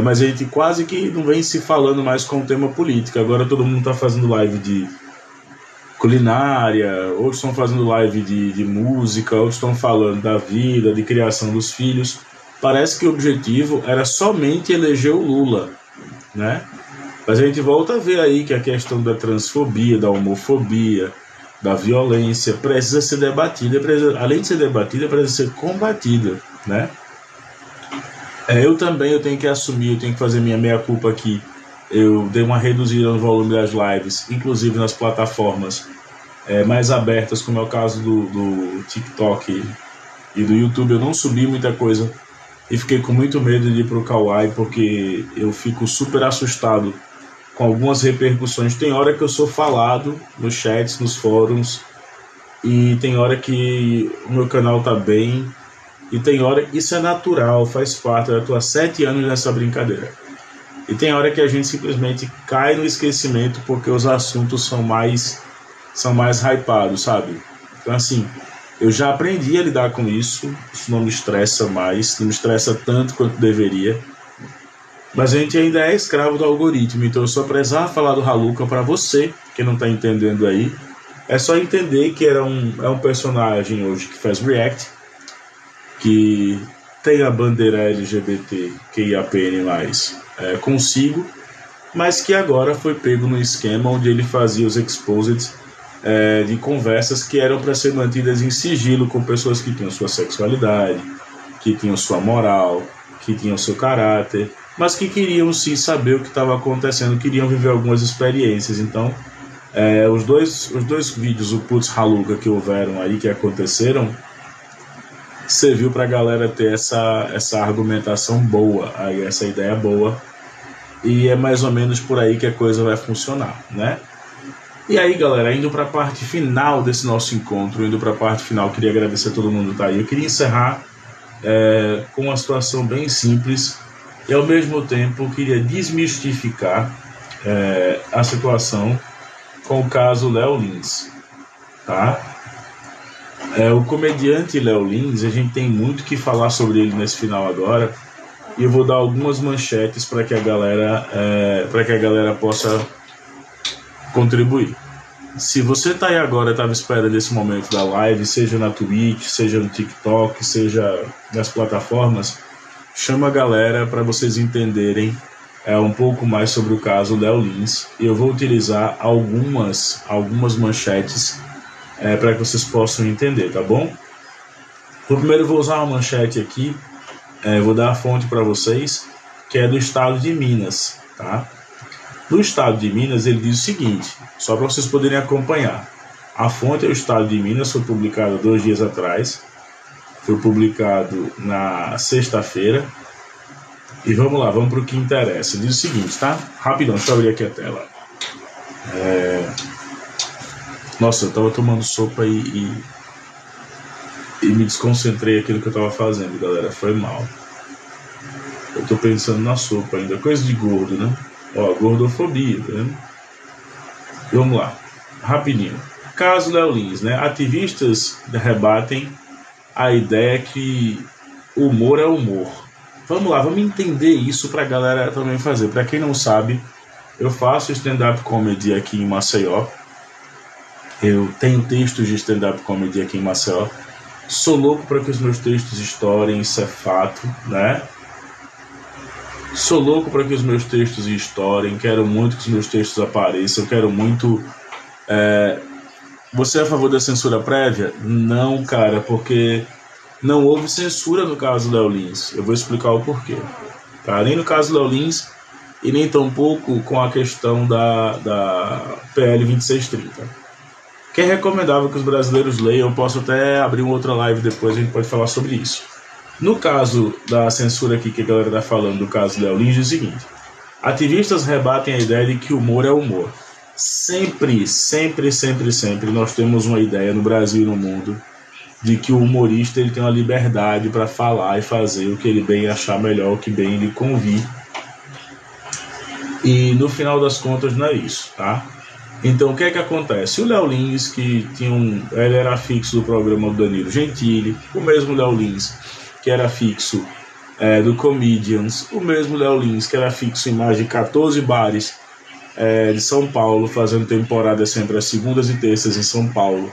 mas a gente quase que não vem se falando mais com o tema política. Agora todo mundo está fazendo live de culinária, outros estão fazendo live de música, outros estão falando da vida, de criação dos filhos. Parece que o objetivo era somente eleger o Lula, né? Mas a gente volta a ver aí que a questão da transfobia, da homofobia, da violência precisa ser debatida, além de ser debatida, precisa ser combatida, né? Eu tenho que assumir, eu tenho que fazer minha meia-culpa aqui. Eu dei uma reduzida no volume das lives, inclusive nas plataformas mais abertas, como é o caso do TikTok e do YouTube. Eu não subi muita coisa e fiquei com muito medo de ir pro Kawaii, porque eu fico super assustado com algumas repercussões. Tem hora que eu sou falado nos chats, nos fóruns, e tem hora que o meu canal tá bem, e tem hora que isso é natural, faz parte. Eu tô há 7 anos nessa brincadeira. E tem hora que a gente simplesmente cai no esquecimento porque os assuntos são mais hypados, sabe? Então, assim, eu já aprendi a lidar com isso não me estressa mais, não me estressa tanto quanto deveria. Mas a gente ainda é escravo do algoritmo, então eu só precisava falar do Haluka para você, que não tá entendendo aí. É só entender que é um personagem hoje que faz react, que tem a bandeira LGBT, QIAPN+, consigo, mas que agora foi pego no esquema onde ele fazia os exposed de conversas que eram para ser mantidas em sigilo com pessoas que tinham sua sexualidade, que tinham sua moral, que tinham seu caráter, mas que queriam sim saber o que estava acontecendo, queriam viver algumas experiências. Então, os dois vídeos, o Putz Haluka, que houveram aí, que aconteceram, serviu para a galera ter essa argumentação boa, aí, essa ideia boa, e é mais ou menos por aí que a coisa vai funcionar, né? E aí, galera, indo para a parte final desse nosso encontro, queria agradecer a todo mundo que tá aí. Eu queria encerrar com uma situação bem simples e, ao mesmo tempo, queria desmistificar a situação com o caso Léo Lins, tá? O comediante Léo Lins, a gente tem muito que falar sobre ele nesse final agora, e eu vou dar algumas manchetes para que a galera possa contribuir. Se você está aí agora, estava esperando esse momento da live, seja na Twitch, seja no TikTok, seja nas plataformas, chama a galera para vocês entenderem um pouco mais sobre o caso Léo Lins, e eu vou utilizar algumas manchetes para que vocês possam entender, tá bom? Então, primeiro eu vou usar uma manchete aqui, vou dar a fonte para vocês, que é do estado de Minas, tá? No estado de Minas, ele diz o seguinte, só para vocês poderem acompanhar. A fonte é o estado de Minas, foi publicada 2 dias atrás, foi publicado na sexta-feira. E vamos lá, vamos para o que interessa. Ele diz o seguinte, tá? Rapidão, deixa eu abrir aqui a tela. Nossa, eu estava tomando sopa e me desconcentrei aquilo que eu estava fazendo, galera. Foi mal. Eu estou pensando na sopa ainda, coisa de gordo, né? Ó, gordofobia, tá vendo? Vamos lá, rapidinho. Caso Léo Lins, né? Ativistas rebatem a ideia que humor é humor. Vamos lá, vamos entender isso pra galera também fazer. Pra quem não sabe, eu faço stand-up comedy aqui em Maceió. Eu tenho textos de stand-up comedy aqui em Maceió. Sou louco para que os meus textos estourem, isso é fato, né? Sou louco para que os meus textos estourem, quero muito que os meus textos apareçam, quero muito... Você é a favor da censura prévia? Não, cara, porque não houve censura no caso Léo Lins. Eu vou explicar o porquê. Tá? Nem no caso Léo Lins e nem tampouco com a questão da PL 2630. Que é recomendável que os brasileiros leiam. Eu posso até abrir uma outra live depois, a gente pode falar sobre isso. No caso da censura aqui que a galera está falando do caso Léo Lins, é o seguinte: ativistas rebatem a ideia de que humor é humor. Sempre nós temos uma ideia no Brasil e no mundo de que o humorista ele tem uma liberdade para falar e fazer o que ele bem achar melhor, o que bem lhe convir. E no final das contas não é isso, tá? Então o que é que acontece? O Léo Lins, que ele era fixo do programa do Danilo Gentili, o mesmo Léo Lins que era fixo do Comedians, o mesmo Léo Lins que era fixo em mais de 14 bares de São Paulo, fazendo temporada sempre às segundas e terças em São Paulo,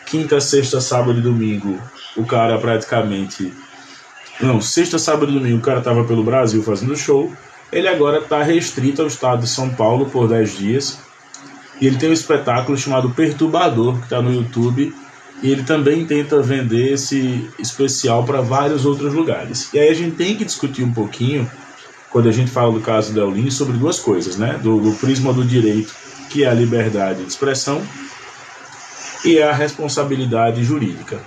quinta, sexta, sábado e domingo, o cara praticamente... Não, sexta, sábado e domingo o cara estava pelo Brasil fazendo show. Ele agora está restrito ao estado de São Paulo por 10 dias, e ele tem um espetáculo chamado Perturbador, que está no YouTube, e ele também tenta vender esse especial para vários outros lugares. E aí a gente tem que discutir um pouquinho, quando a gente fala do caso do Léo Lins, sobre duas coisas, né? Do prisma do direito, que é a liberdade de expressão, e a responsabilidade jurídica.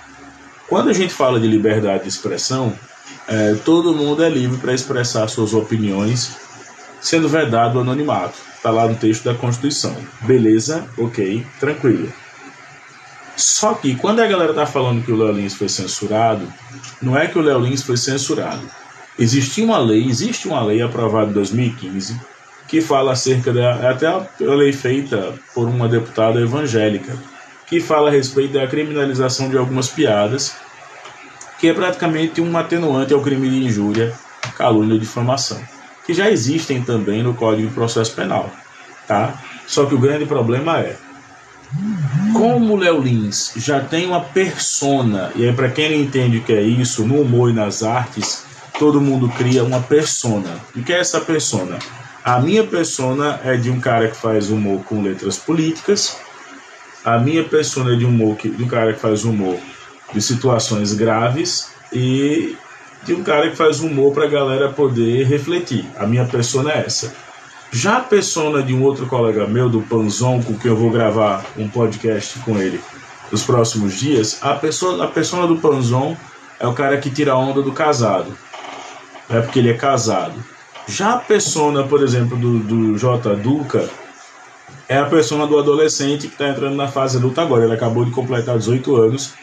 Quando a gente fala de liberdade de expressão, todo mundo é livre para expressar suas opiniões, sendo vedado o anonimato. Está lá no texto da Constituição. Beleza? Ok, tranquilo. Só que quando a galera tá falando que o Léo Lins foi censurado, não é que o Léo Lins foi censurado. Existe uma lei aprovada em 2015 que fala acerca até a lei feita por uma deputada evangélica, que fala a respeito da criminalização de algumas piadas, que é praticamente um atenuante ao crime de injúria, calúnia e difamação, que já existem também no Código de Processo Penal, tá? Só que o grande problema é, como o Léo Lins já tem uma persona, e aí para quem não entende o que é isso, no humor e nas artes, todo mundo cria uma persona. O que é essa persona? A minha persona é de um cara que faz humor com letras políticas, a minha persona é de um cara que faz humor de situações graves e de um cara que faz humor para a galera poder refletir. A minha persona é essa. Já a persona de um outro colega meu, do Panzon, com quem eu vou gravar um podcast com ele nos próximos dias, a persona do Panzon é o cara que tira a onda do casado, é porque ele é casado. Já a persona, por exemplo, do J. Duca é a persona do adolescente que está entrando na fase adulta agora. Ele acabou de completar 18 anos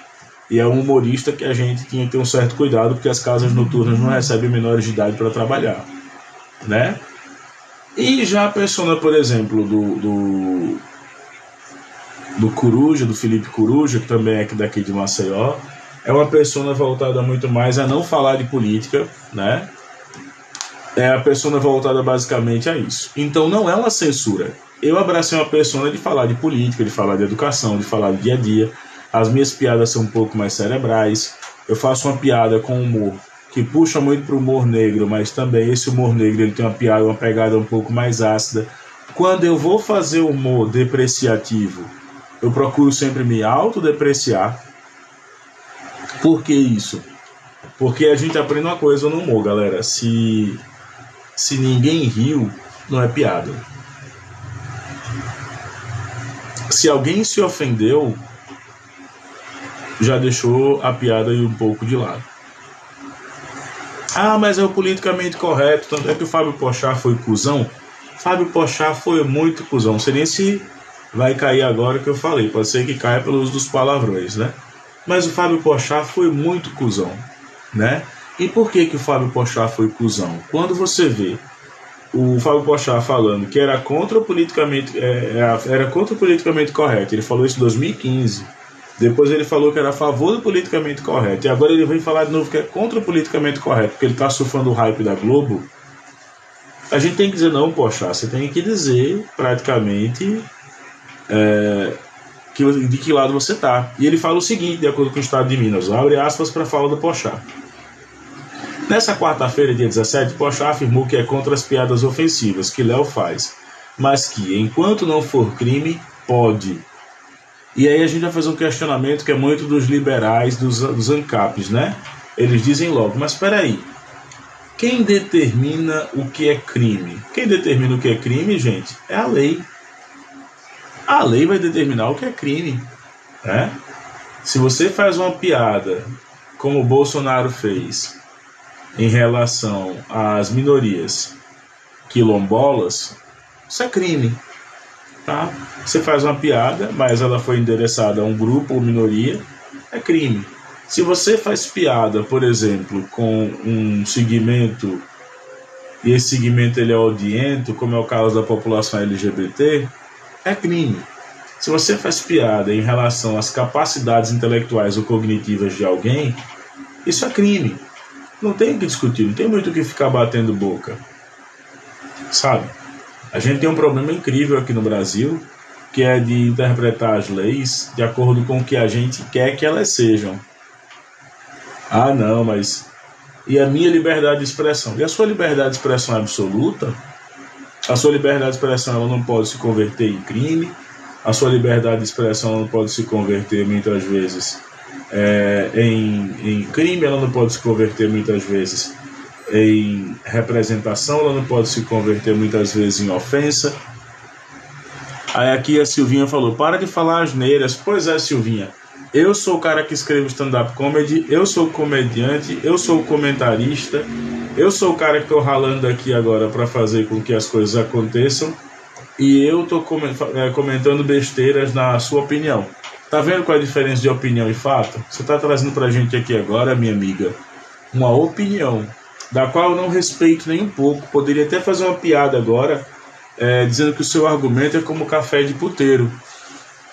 e é um humorista que a gente tinha que ter um certo cuidado, porque as casas noturnas não recebem menores de idade para trabalhar, né? E já a persona, por exemplo, do Coruja, do Felipe Coruja, que também é daqui de Maceió, é uma persona voltada muito mais a não falar de política, né? É a persona voltada basicamente a isso. Então não é uma censura. Eu abracei uma persona de falar de política, de falar de educação, de falar do dia a dia. As minhas piadas são um pouco mais cerebrais. Eu faço uma piada com humor que puxa muito para o humor negro, mas também esse humor negro ele tem uma pegada um pouco mais ácida. Quando eu vou fazer humor depreciativo, eu procuro sempre me autodepreciar. Por que isso? Porque a gente aprende uma coisa no humor, galera. Se ninguém riu, não é piada. Se alguém se ofendeu, já deixou a piada aí um pouco de lado. Ah, mas é o politicamente correto. Tanto é que o Fábio Porchat foi cuzão. Fábio Porchat foi muito cuzão. Não sei nem se vai cair agora que eu falei. Pode ser que caia pelo uso dos palavrões, né? Mas o Fábio Porchat foi muito cuzão, né? E por que o Fábio Porchat foi cuzão? Quando você vê o Fábio Porchat falando que era contra o politicamente correto, ele falou isso em 2015. Depois ele falou que era a favor do politicamente correto. E agora ele vem falar de novo que é contra o politicamente correto, porque ele está surfando o hype da Globo. A gente tem que dizer, não, Porchat, você tem que dizer praticamente de que lado você está. E ele fala o seguinte, de acordo com o Estado de Minas, abre aspas para a fala do Porchat. Nessa quarta-feira, dia 17, Porchat afirmou que é contra as piadas ofensivas que Léo faz, mas que, enquanto não for crime, pode. E aí a gente vai fazer um questionamento que é muito dos liberais, dos ANCAPs, né? Eles dizem logo, mas espera aí, quem determina o que é crime? Quem determina o que é crime, gente, é a lei. A lei vai determinar o que é crime, né? Se você faz uma piada, como o Bolsonaro fez, em relação às minorias quilombolas, isso é crime, tá? Você faz uma piada, mas ela foi endereçada a um grupo ou minoria, é crime. Se você faz piada, por exemplo, com um segmento, e esse segmento ele é odiento, como é o caso da população LGBT, é crime. Se você faz piada em relação às capacidades intelectuais ou cognitivas de alguém, isso é crime. Não tem o que discutir, não tem muito o que ficar batendo boca, sabe? A gente tem um problema incrível aqui no Brasil, que é de interpretar as leis de acordo com o que a gente quer que elas sejam. Ah, não, mas... E a minha liberdade de expressão? E a sua liberdade de expressão é absoluta? A sua liberdade de expressão ela não pode se converter em crime? A sua liberdade de expressão não pode se converter muitas vezes em crime, ela não pode se converter muitas vezes em representação, ela não pode se converter muitas vezes em ofensa. Aí aqui a Silvinha falou, para de falar asneiras. Pois é, Silvinha, eu sou o cara que escreve stand-up comedy, eu sou comediante, eu sou comentarista, eu sou o cara que estou ralando aqui agora para fazer com que as coisas aconteçam, e eu estou comentando besteiras na sua opinião. Tá vendo qual é a diferença de opinião e fato? Você tá trazendo pra gente aqui agora, minha amiga, uma opinião, da qual eu não respeito nem um pouco. Poderia até fazer uma piada agora, dizendo que o seu argumento é como café de puteiro.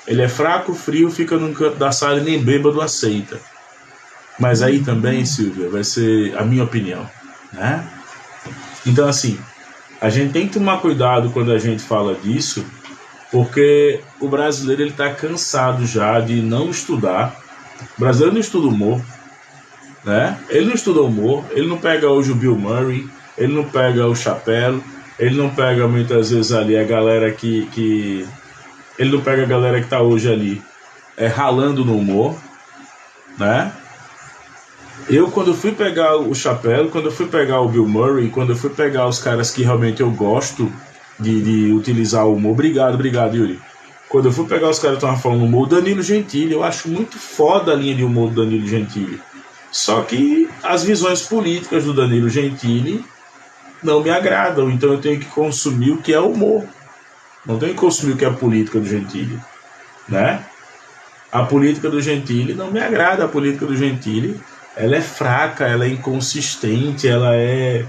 Ele é fraco, frio, fica num canto da sala e nem bêbado aceita. Mas aí também, Silvia, vai ser a minha opinião, né? Então, assim, a gente tem que tomar cuidado quando a gente fala disso, porque o brasileiro ele está cansado já de não estudar. O brasileiro não estuda humor, né? Ele não estuda humor, ele não pega hoje o Bill Murray, ele não pega o Chappelle, ele não pega muitas vezes ali a galera que ele não pega a galera que está hoje ali ralando no humor, né? Eu, quando fui pegar o Chappelle, quando eu fui pegar o Bill Murray, quando eu fui pegar os caras que realmente eu gosto de utilizar o humor, obrigado, Yuri. Quando eu fui pegar os caras que estavam falando humor, o Danilo Gentili, eu acho muito foda a linha de humor do Danilo Gentili. Só que as visões políticas do Danilo Gentili não me agradam, então eu tenho que consumir o que é humor. Não tenho que consumir o que é a política do Gentili, né? A política do Gentili não me agrada, a política do Gentili, ela é fraca, ela é inconsistente, ela é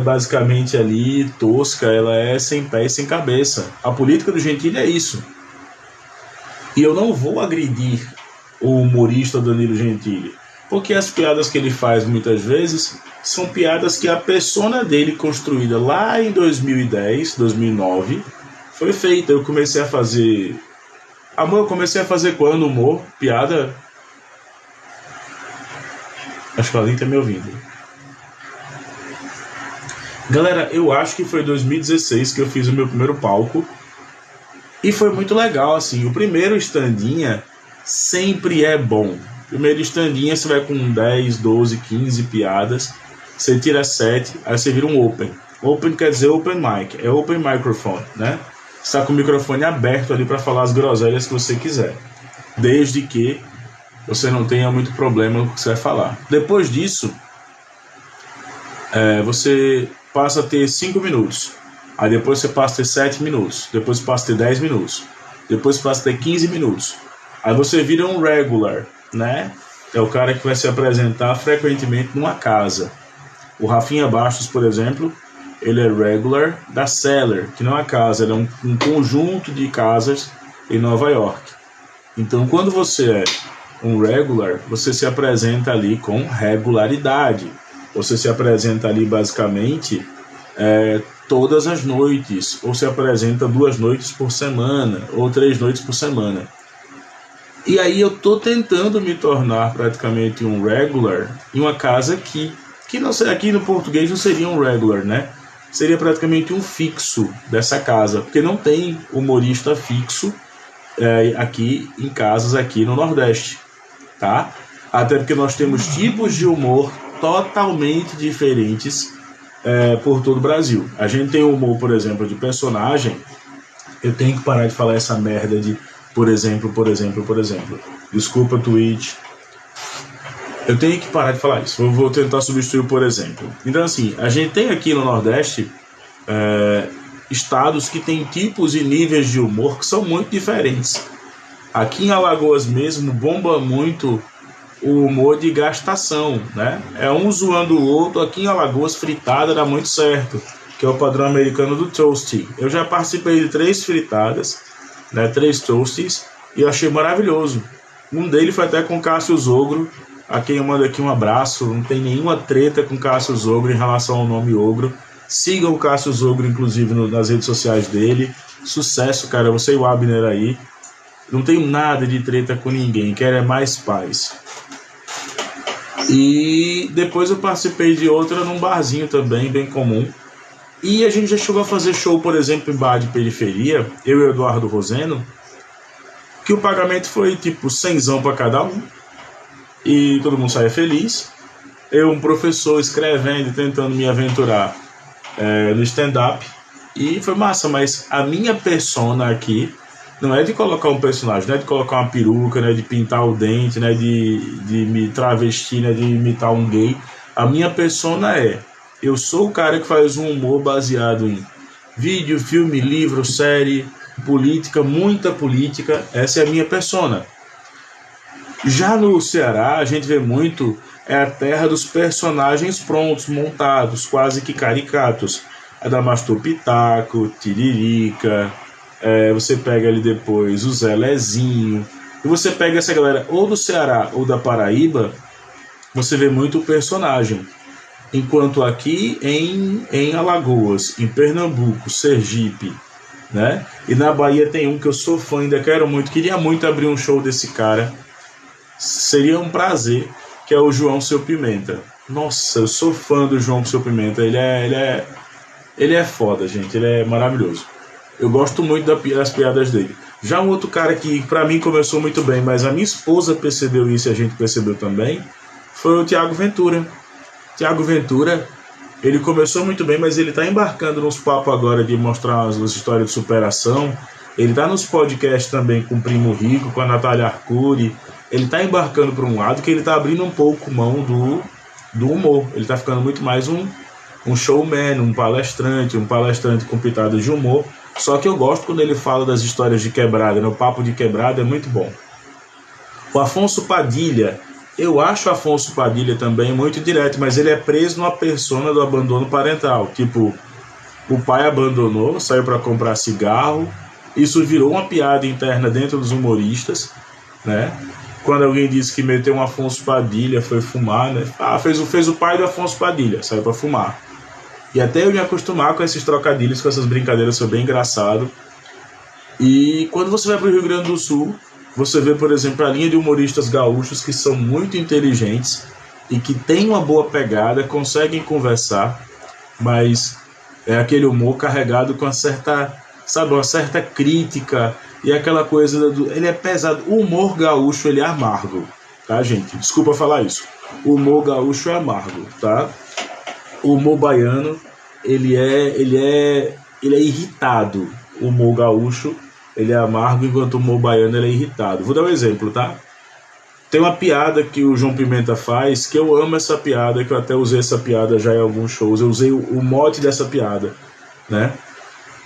basicamente ali tosca, ela é sem pé e sem cabeça. A política do Gentili é isso. E eu não vou agredir o humorista Danilo Gentili, porque as piadas que ele faz muitas vezes são piadas que a persona dele, construída lá em 2010, 2009, foi feita. Eu comecei a fazer... Amor, eu comecei a fazer quando humor? Piada? Acho que ela nem tá me ouvindo. Galera, eu acho que foi 2016 que eu fiz o meu primeiro palco. E foi muito legal, assim. O primeiro standinha sempre é bom. Primeiro standinha você vai com 10, 12, 15 piadas. Você tira 7, aí você vira um open. Open quer dizer open mic. É open microphone, né? Você está com o microfone aberto ali para falar as groselhas que você quiser. Desde que você não tenha muito problema no que você vai falar. Depois disso, você passa a ter 5 minutos. Aí depois você passa a ter 7 minutos. Depois você passa a ter 10 minutos. Depois você passa a ter 15 minutos. Aí você vira um regular, né? É o cara que vai se apresentar frequentemente numa casa. O Rafinha Bastos, por exemplo, ele é regular da Cellar, que não é uma casa, ele é um conjunto de casas em Nova York. Então, quando você é um regular, você se apresenta ali com regularidade. Você se apresenta ali basicamente todas as noites, ou se apresenta 2 noites por semana, ou 3 noites por semana. E aí eu tô tentando me tornar praticamente um regular em uma casa que não sei, aqui no português não seria um regular, né? Seria praticamente um fixo dessa casa, porque não tem humorista fixo aqui em casas aqui no Nordeste, tá? Até porque nós temos tipos de humor totalmente diferentes por todo o Brasil. A gente tem humor, por exemplo, de personagem. Eu tenho que parar de falar essa merda de por exemplo. Desculpa, Twitch. Eu tenho que parar de falar isso. Eu vou tentar substituir por exemplo. Então, assim, a gente tem aqui no Nordeste estados que têm tipos e níveis de humor que são muito diferentes. Aqui em Alagoas mesmo bomba muito o humor de gastação, né? É um zoando o outro. Aqui em Alagoas, fritada dá muito certo, que é o padrão americano do toasty. Eu já participei de 3 fritadas, né? 3 toasties, e eu achei maravilhoso. Um deles foi até com Cássio Zogro, a quem eu mando aqui um abraço. Não tem nenhuma treta com Cássio Zogro em relação ao nome Ogro. Sigam o Cássio Zogro, inclusive, nas redes sociais dele. Sucesso, cara. Você e o Abner aí. Não tenho nada de treta com ninguém. Quero mais paz. E depois eu participei de outra num barzinho também, bem comum. E a gente já chegou a fazer show, por exemplo, em bar de periferia, eu e o Eduardo Roseno, que o pagamento foi tipo 100 para cada um. E todo mundo saía feliz. Eu, um professor, escrevendo, tentando me aventurar no stand-up. E foi massa, mas a minha persona aqui não é de colocar um personagem, não é de colocar uma peruca, não é de pintar o dente, não é de me travestir, não é de imitar um gay. A minha persona eu sou o cara que faz um humor baseado em vídeo, filme, livro, série, política, muita política. Essa é a minha persona. Já no Ceará, a gente vê muito, é a terra dos personagens prontos, montados, quase que caricatos. Adamastor Pitaco, Tiririca, você pega ali depois o Zé Lezinho, e você pega essa galera ou do Ceará ou da Paraíba, você vê muito o personagem. Enquanto aqui em Alagoas, em Pernambuco, Sergipe, né? E na Bahia tem um que eu sou fã, ainda quero muito, queria muito abrir um show desse cara. Seria um prazer, que é o João Seu Pimenta. Nossa, eu sou fã do João Seu Pimenta. Ele é foda, gente. Ele é maravilhoso. Eu gosto muito das piadas dele. Já um outro cara que pra mim começou muito bem, mas a minha esposa percebeu isso e a gente percebeu também, foi o Thiago Ventura. Thiago Ventura, ele começou muito bem, mas ele tá embarcando nos papos agora de mostrar as histórias de superação. Ele tá nos podcasts também com o Primo Rico, com a Natália Arcuri. Ele tá embarcando para um lado que ele tá abrindo um pouco mão do humor. Ele tá ficando muito mais um showman, um palestrante com pitadas de humor. Só que eu gosto quando ele fala das histórias de quebrada, né? O papo de quebrada é muito bom. O Afonso Padilha, eu acho o Afonso Padilha também muito direto, mas ele é preso numa persona do abandono parental. Tipo, o pai abandonou, saiu para comprar cigarro. Isso virou uma piada interna dentro dos humoristas, né? Quando alguém disse que meteu um Afonso Padilha, foi fumar, né? Fez o pai do Afonso Padilha, saiu para fumar. E até eu me acostumar com esses trocadilhos, com essas brincadeiras, foi bem engraçado. E quando você vai para o Rio Grande do Sul, você vê, por exemplo, a linha de humoristas gaúchos que são muito inteligentes e que têm uma boa pegada, conseguem conversar, mas é aquele humor carregado com uma certa crítica e aquela coisa ele é pesado. O humor gaúcho, ele é amargo, tá, gente? Desculpa falar isso. O humor gaúcho é amargo, tá? O humor baiano, ele é irritado. O humor gaúcho, ele é amargo, enquanto o humor baiano, ele é irritado. Vou dar um exemplo, tá? Tem uma piada que o João Pimenta faz, que eu amo essa piada, que eu até usei essa piada já em alguns shows. Eu usei o mote dessa piada, né?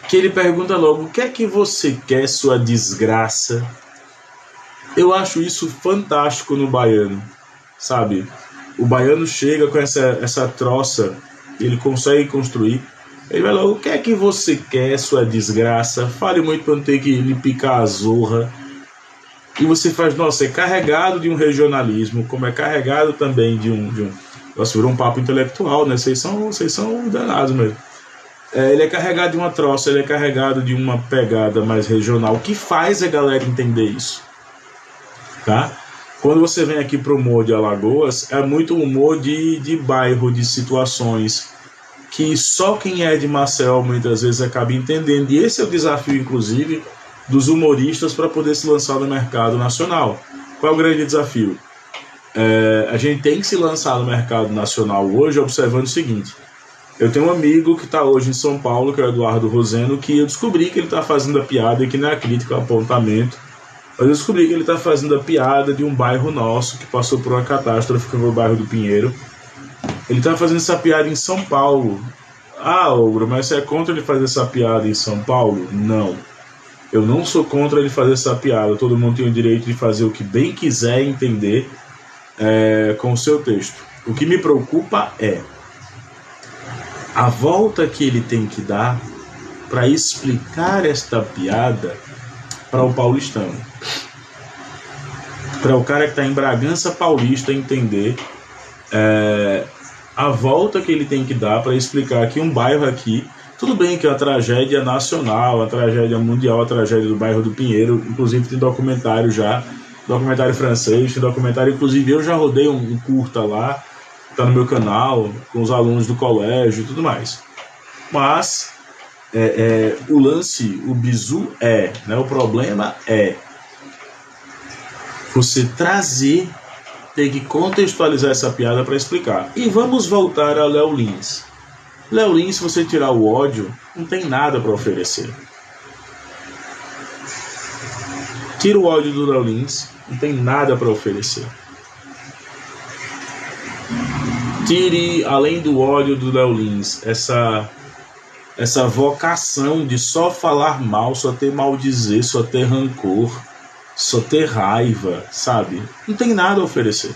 Que ele pergunta logo: o que é que você quer, sua desgraça? Eu acho isso fantástico no baiano, sabe? O baiano chega com essa troça, ele consegue construir. Ele vai logo: o que é que você quer, sua desgraça? Fale muito para não ter que lhe picar a zorra. E você faz, nossa, é carregado de um regionalismo, como é carregado também de um... Nossa, virou um papo intelectual, né? Vocês são danados mesmo. Ele é carregado de uma troça, ele é carregado de uma pegada mais regional, que faz a galera entender isso, tá? Quando você vem aqui pro humor de Alagoas, é muito humor de bairro, de situações, que só quem é de Maceió muitas vezes acaba entendendo. E esse é o desafio, inclusive, dos humoristas para poder se lançar no mercado nacional. Qual é o grande desafio? A gente tem que se lançar no mercado nacional hoje observando o seguinte: eu tenho um amigo que está hoje em São Paulo, que é o Eduardo Roseno, que eu descobri que ele está fazendo a piada, e que não é a crítica, é um apontamento, mas eu descobri que ele está fazendo a piada de um bairro nosso que passou por uma catástrofe, que foi o bairro do Pinheiro. Ele está fazendo essa piada em São Paulo. Ah, Ogro, mas você é contra ele fazer essa piada em São Paulo? Não. Eu não sou contra ele fazer essa piada. Todo mundo tem o direito de fazer o que bem quiser entender com o seu texto. O que me preocupa é a volta que ele tem que dar para explicar esta piada para o paulistano. Para o cara que está em Bragança Paulista entender a volta que ele tem que dar para explicar que um bairro aqui, tudo bem que é uma tragédia nacional, a tragédia mundial, a tragédia do bairro do Pinheiro, inclusive tem documentário já, documentário francês, tem documentário, inclusive eu já rodei um curta lá, tá no meu canal, com os alunos do colégio e tudo mais. Mas o lance, o bizu né, o problema é você trazer, ter que contextualizar essa piada para explicar. E vamos voltar a Léo Lins. Léo Lins, se você tirar o ódio, não tem nada para oferecer. Tira o ódio do Léo Lins, não tem nada para oferecer. Tire, além do ódio do Léo Lins, essa vocação de só falar mal, só ter maldizer, só ter rancor, só ter raiva, sabe? Não tem nada a oferecer.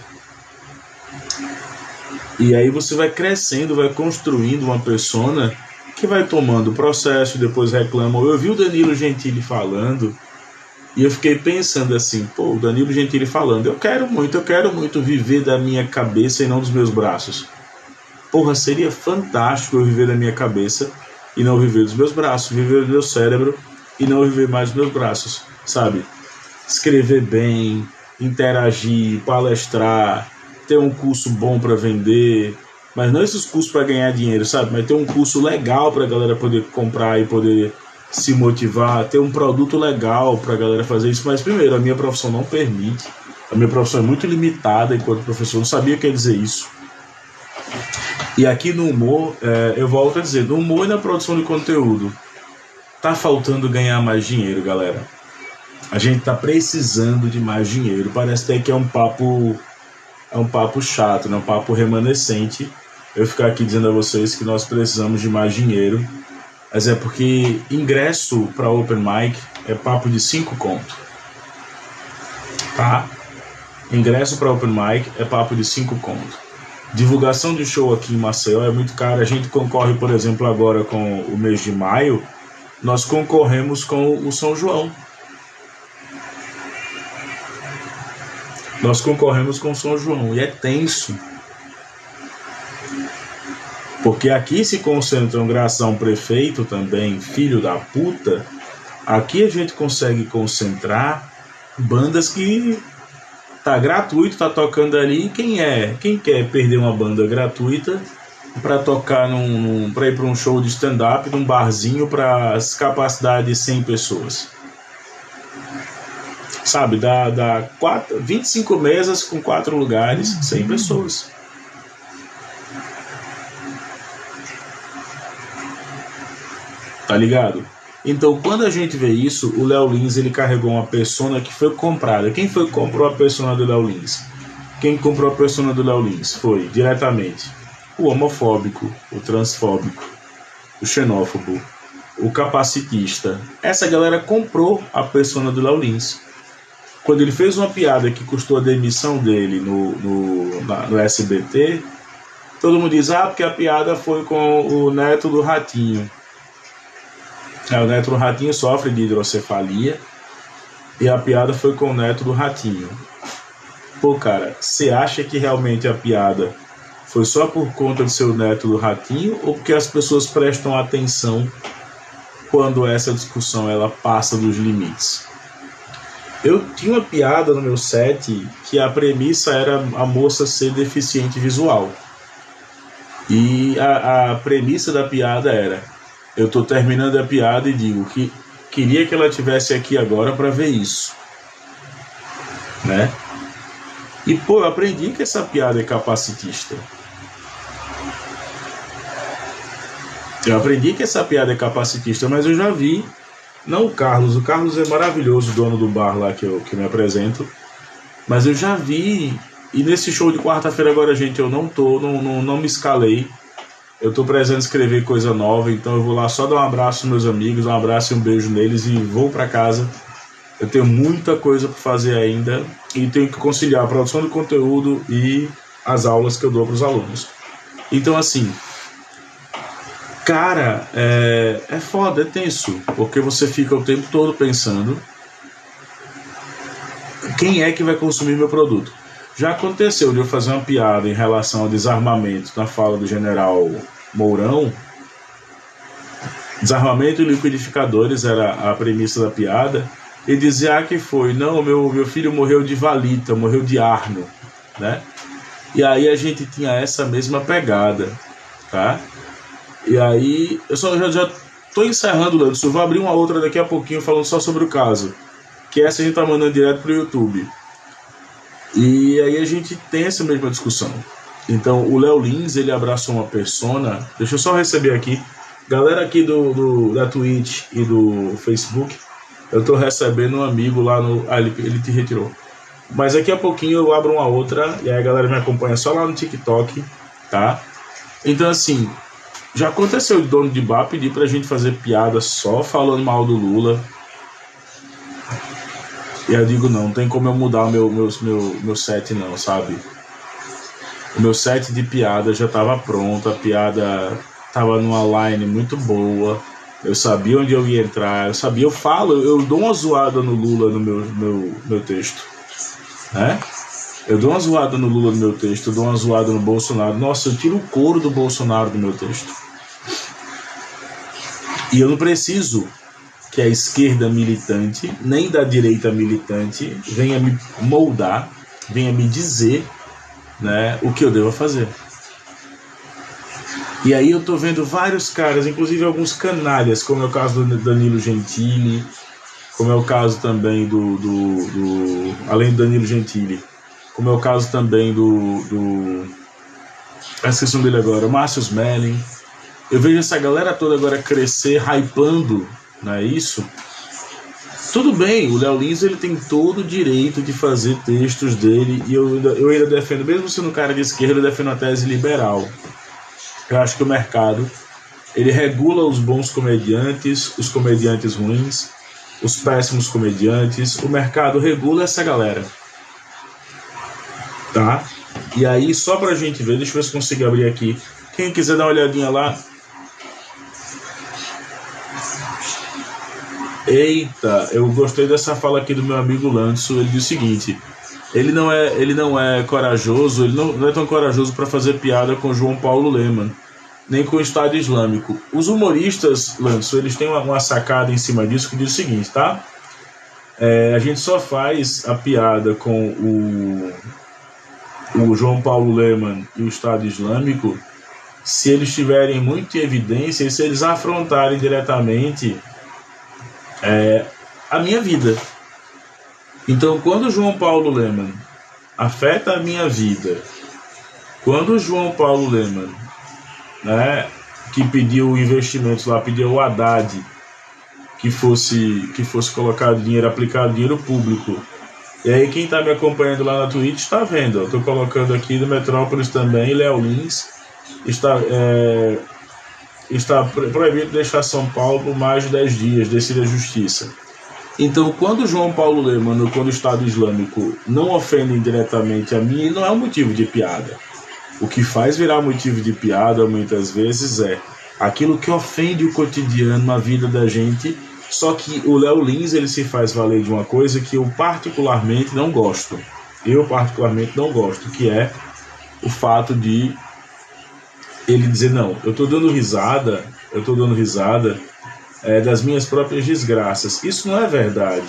E aí você vai crescendo, vai construindo uma persona que vai tomando o processo, depois reclama. Eu vi o Danilo Gentili falando e eu fiquei pensando assim, pô, o Danilo Gentili falando, eu quero muito viver da minha cabeça e não dos meus braços. Porra, seria fantástico eu viver da minha cabeça e não viver dos meus braços, viver do meu cérebro e não viver mais dos meus braços, sabe? Escrever bem, interagir, palestrar, ter um curso bom para vender, mas não esses cursos para ganhar dinheiro, sabe? Mas ter um curso legal para a galera poder comprar e poder se motivar, ter um produto legal para a galera fazer isso. Mas primeiro, a minha profissão não permite, a minha profissão é muito limitada enquanto professor, não sabia o que ia dizer isso. E aqui no humor, eu volto a dizer, no humor e na produção de conteúdo, tá faltando ganhar mais dinheiro, galera. A gente tá precisando de mais dinheiro. Parece até que é um papo chato, né? Um papo remanescente. Eu ficar aqui dizendo a vocês que nós precisamos de mais dinheiro. Mas é porque ingresso para Open Mic é papo de 5 conto. Tá? Ingresso para Open Mic é papo de 5 conto. Divulgação de show aqui em Maceió é muito caro. A gente concorre, por exemplo, agora com o mês de maio. Nós concorremos com o São João. Nós concorremos com o São João e é tenso. Porque aqui se concentram, graças a um prefeito também, filho da puta, aqui a gente consegue concentrar bandas que tá gratuito, tá tocando ali. Quem quer perder uma banda gratuita para tocar para ir para um show de stand-up, num barzinho para capacidade de 100 pessoas? Sabe, dá 25 mesas com 4 lugares, 100 pessoas. Tá ligado? Então, quando a gente vê isso, o Léo Lins, ele carregou uma persona que foi comprada. Quem foi que comprou a persona do Léo Lins? Quem comprou a persona do Léo Lins foi, diretamente, o homofóbico, o transfóbico, o xenófobo, o capacitista. Essa galera comprou a persona do Léo Lins. Quando ele fez uma piada que custou a demissão dele no SBT, todo mundo diz, porque a piada foi com o neto do Ratinho. O neto do Ratinho sofre de hidrocefalia e a piada foi com o neto do Ratinho. Pô, cara, você acha que realmente a piada foi só por conta do seu neto do Ratinho ou porque as pessoas prestam atenção quando essa discussão ela passa dos limites? Eu tinha uma piada no meu set que a premissa era a moça ser deficiente visual. E a premissa da piada era: eu tô terminando a piada e digo que queria que ela estivesse aqui agora para ver isso, né? E pô, eu aprendi que essa piada é capacitista. Mas eu já vi, não o Carlos é maravilhoso, dono do bar lá que eu me apresento, mas eu já vi, e nesse show de quarta-feira agora, gente, eu não me escalei. Eu tô precisando escrever coisa nova, então eu vou lá só dar um abraço aos meus amigos, um abraço e um beijo neles e vou para casa. Eu tenho muita coisa para fazer ainda e tenho que conciliar a produção de conteúdo e as aulas que eu dou para os alunos. Então, assim, cara, é foda, é tenso, porque você fica o tempo todo pensando quem é que vai consumir meu produto. Já aconteceu de eu fazer uma piada em relação ao desarmamento na fala do general Mourão. Desarmamento e liquidificadores era a premissa da piada. E dizer que foi, não, meu filho morreu de valita, morreu de arno, né? E aí a gente tinha essa mesma pegada, tá? E aí, eu já tô encerrando, Leandro, eu vou abrir uma outra daqui a pouquinho falando só sobre o caso, que essa a gente tá mandando direto pro YouTube. E aí a gente tem essa mesma discussão. Então o Léo Lins, ele abraçou uma persona. Deixa eu só receber aqui, galera aqui da Twitch e do Facebook, eu tô recebendo um amigo lá no... ele te retirou. Mas daqui a pouquinho eu abro uma outra e aí a galera me acompanha só lá no TikTok, tá? Então assim, já aconteceu o dono de bar pedir pra gente fazer piada só falando mal do Lula. E aí eu digo, não tem como eu mudar o meu set não, sabe? O meu set de piada já estava pronto, a piada estava numa line muito boa, eu sabia onde eu ia entrar, eu dou uma zoada no Lula no meu texto, né? Eu dou uma zoada no Lula no meu texto, eu dou uma zoada no Bolsonaro. Nossa, eu tiro o couro do Bolsonaro do meu texto. E eu não preciso que a esquerda militante, nem da direita militante, venha me moldar, venha me dizer, né, o que eu devo fazer. E aí eu tô vendo vários caras, inclusive alguns canalhas, como é o caso do Danilo Gentili, como é o caso também além do Danilo Gentili, como é o caso também a esqueci dele agora, o Márcio Smelling. Eu vejo essa galera toda agora crescer, hypando, não é isso? Tudo bem, o Léo Lins ele tem todo o direito de fazer textos dele, e eu ainda defendo, mesmo sendo um cara de esquerda, eu defendo a tese liberal. Eu acho que o mercado ele regula os bons comediantes, os comediantes ruins, os péssimos comediantes. O mercado regula essa galera, tá? E aí, só pra gente ver, deixa eu ver se consigo abrir aqui. Quem quiser dar uma olhadinha lá. Eita, eu gostei dessa fala aqui do meu amigo Lanço. Ele diz o seguinte: ele não é corajoso, ele não é tão corajoso para fazer piada com João Paulo Lemann, nem com o Estado Islâmico. Os humoristas, Lanço, eles têm uma sacada em cima disso que diz o seguinte, tá? A gente só faz a piada com o João Paulo Lemann e o Estado Islâmico se eles tiverem muito em evidência e se eles afrontarem diretamente a minha vida. Então, quando o João Paulo Lemann afeta a minha vida, quando o João Paulo Lemann, né, que pediu investimentos lá, pediu o Haddad que fosse colocado dinheiro, aplicado dinheiro público. E aí quem está me acompanhando lá na Twitch está vendo, eu estou colocando aqui do Metrópolis também, Léo Lins está proibido deixar São Paulo por mais de 10 dias, decide a justiça. Então, quando João Paulo Lemann ou quando o Estado Islâmico não ofendem diretamente a mim, não é um motivo de piada. O que faz virar motivo de piada, muitas vezes, é aquilo que ofende o cotidiano, a vida da gente. Só que o Léo Lins, ele se faz valer de uma coisa que eu particularmente não gosto. Que é o fato de ele dizer, não, eu tô dando risada das minhas próprias desgraças. Isso não é verdade.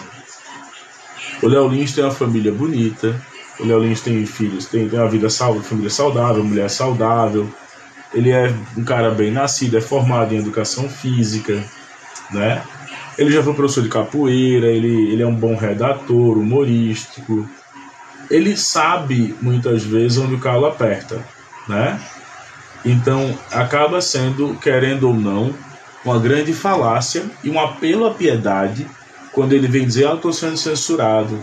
O Léo Lins tem uma família bonita, o Léo Lins tem filhos, tem uma família saudável, mulher saudável, ele é um cara bem nascido, é formado em educação física, né? Ele já foi professor de capoeira, ele é um bom redator, humorístico. Ele sabe, muitas vezes, onde o calo aperta, né? Então, acaba sendo, querendo ou não, uma grande falácia e um apelo à piedade quando ele vem dizer, eu estou sendo censurado.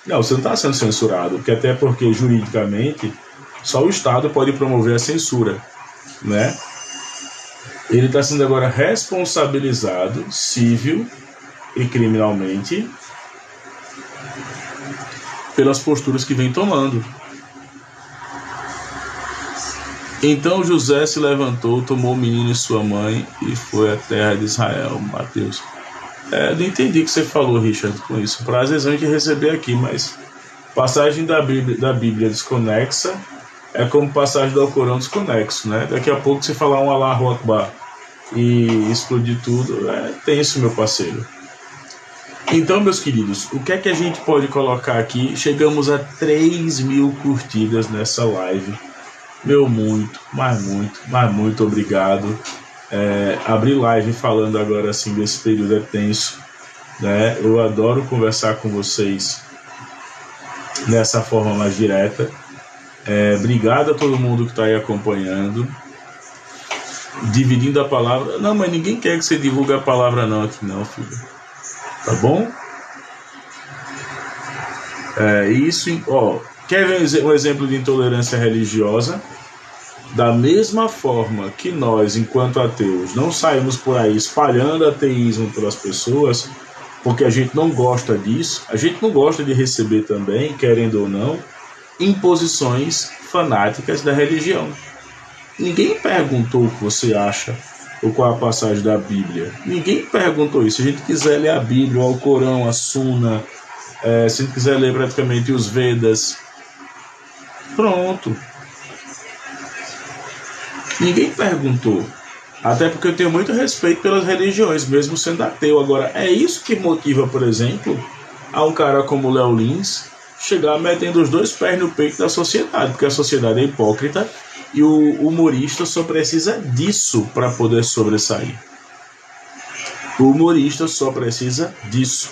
Não, você não está sendo censurado, até porque, juridicamente, só o Estado pode promover a censura, né? Ele está sendo agora responsabilizado civil e criminalmente pelas posturas que vem tomando. Então José se levantou, tomou o menino e sua mãe e foi à terra de Israel. Mateus. Eu não entendi o que você falou, Richard, com isso. Prazer a gente receber aqui, mas passagem da Bíblia desconexa é como passagem do Alcorão desconexo, né? Daqui a pouco você falar um Allahu Akbar e explodir tudo, é tenso, meu parceiro. Então, meus queridos, o que é que a gente pode colocar aqui? Chegamos a 3.000 curtidas nessa live. Meu muito obrigado. Abrir live falando agora assim desse período é tenso, né? Eu adoro conversar com vocês dessa forma mais direta. Obrigado a todo mundo que está aí acompanhando, dividindo a palavra. Não, mas ninguém quer que você divulgue a palavra não aqui não, filho. Tá bom? Isso, ó. Quer ver um exemplo de intolerância religiosa? Da mesma forma que nós, enquanto ateus, não saímos por aí espalhando ateísmo pelas pessoas, porque a gente não gosta disso, a gente não gosta de receber também, querendo ou não, imposições fanáticas da religião. Ninguém perguntou o que você acha ou qual a passagem da Bíblia. Ninguém perguntou isso. Se a gente quiser ler a Bíblia, o Alcorão, a Sunna, se a gente quiser ler praticamente os Vedas, pronto. Ninguém perguntou. Até porque eu tenho muito respeito pelas religiões, mesmo sendo ateu. Agora, é isso que motiva, por exemplo, a um cara como o Léo Lins chegar metendo os dois pés no peito da sociedade, porque a sociedade é hipócrita e o humorista só precisa disso para poder sobressair. O humorista só precisa disso.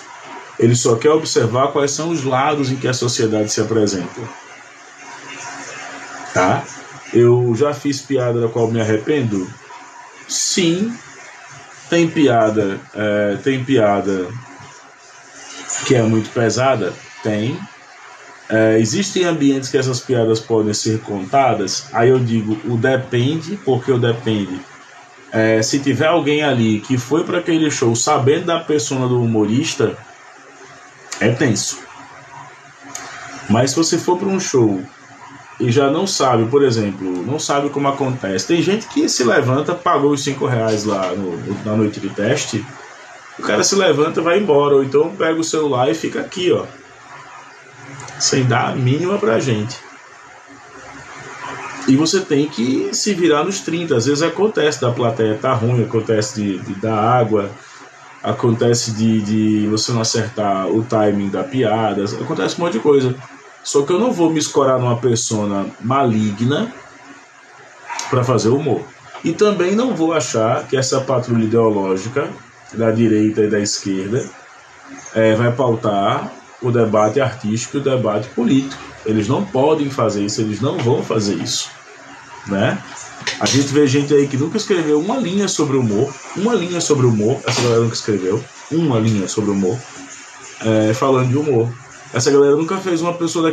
Ele só quer observar quais são os lados em que a sociedade se apresenta. Tá? Eu já fiz piada da qual me arrependo? Sim. Tem piada que é muito pesada? Tem. Existem ambientes que essas piadas podem ser contadas? Aí eu digo, o depende, porque o depende. Se tiver alguém ali que foi para aquele show sabendo da persona do humorista, é tenso. Mas se você for para um show e já não sabe, por exemplo, não sabe como acontece, tem gente que se levanta, pagou os R$5 lá na noite de teste, o cara se levanta e vai embora, ou então pega o celular e fica aqui, ó, sem dar a mínima pra gente. E você tem que se virar nos 30. Às vezes acontece da plateia tá ruim, acontece de dar água, acontece de você não acertar o timing da piada, acontece um monte de coisa. Só que eu não vou me escorar numa persona maligna para fazer humor. E também não vou achar que essa patrulha ideológica da direita e da esquerda vai pautar o debate artístico e o debate político. Eles não podem fazer isso, eles não vão fazer isso, né? A gente vê gente aí que nunca escreveu uma linha sobre humor, essa galera nunca escreveu uma linha sobre humor, falando de humor. Essa galera nunca fez uma pessoa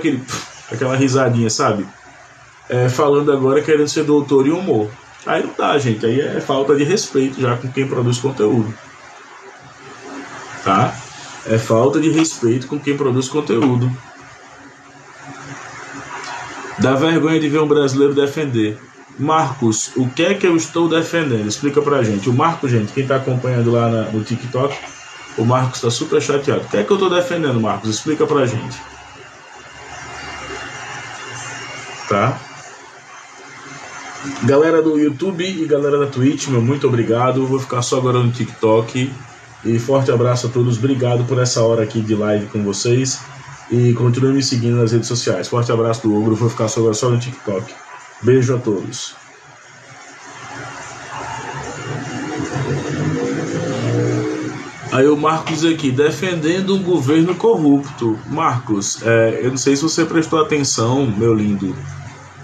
aquela risadinha, sabe? Falando agora querendo ser doutor em humor. Aí não dá, gente, aí é falta de respeito já com quem produz conteúdo, tá? É falta de respeito com quem produz conteúdo. Dá vergonha de ver um brasileiro defender. Marcos, o que é que eu estou defendendo? Explica pra gente. O Marcos, gente, quem tá acompanhando lá no TikTok, o Marcos tá super chateado. O que é que eu tô defendendo, Marcos? Explica pra gente. Tá? Galera do YouTube e galera da Twitch, meu muito obrigado. Vou ficar só agora no TikTok. E forte abraço a todos. Obrigado por essa hora aqui de live com vocês. E continue me seguindo nas redes sociais. Forte abraço do Ogro. Vou ficar só agora só no TikTok. Beijo a todos. Aí o Marcos aqui, defendendo um governo corrupto. Marcos, eu não sei se você prestou atenção, meu lindo,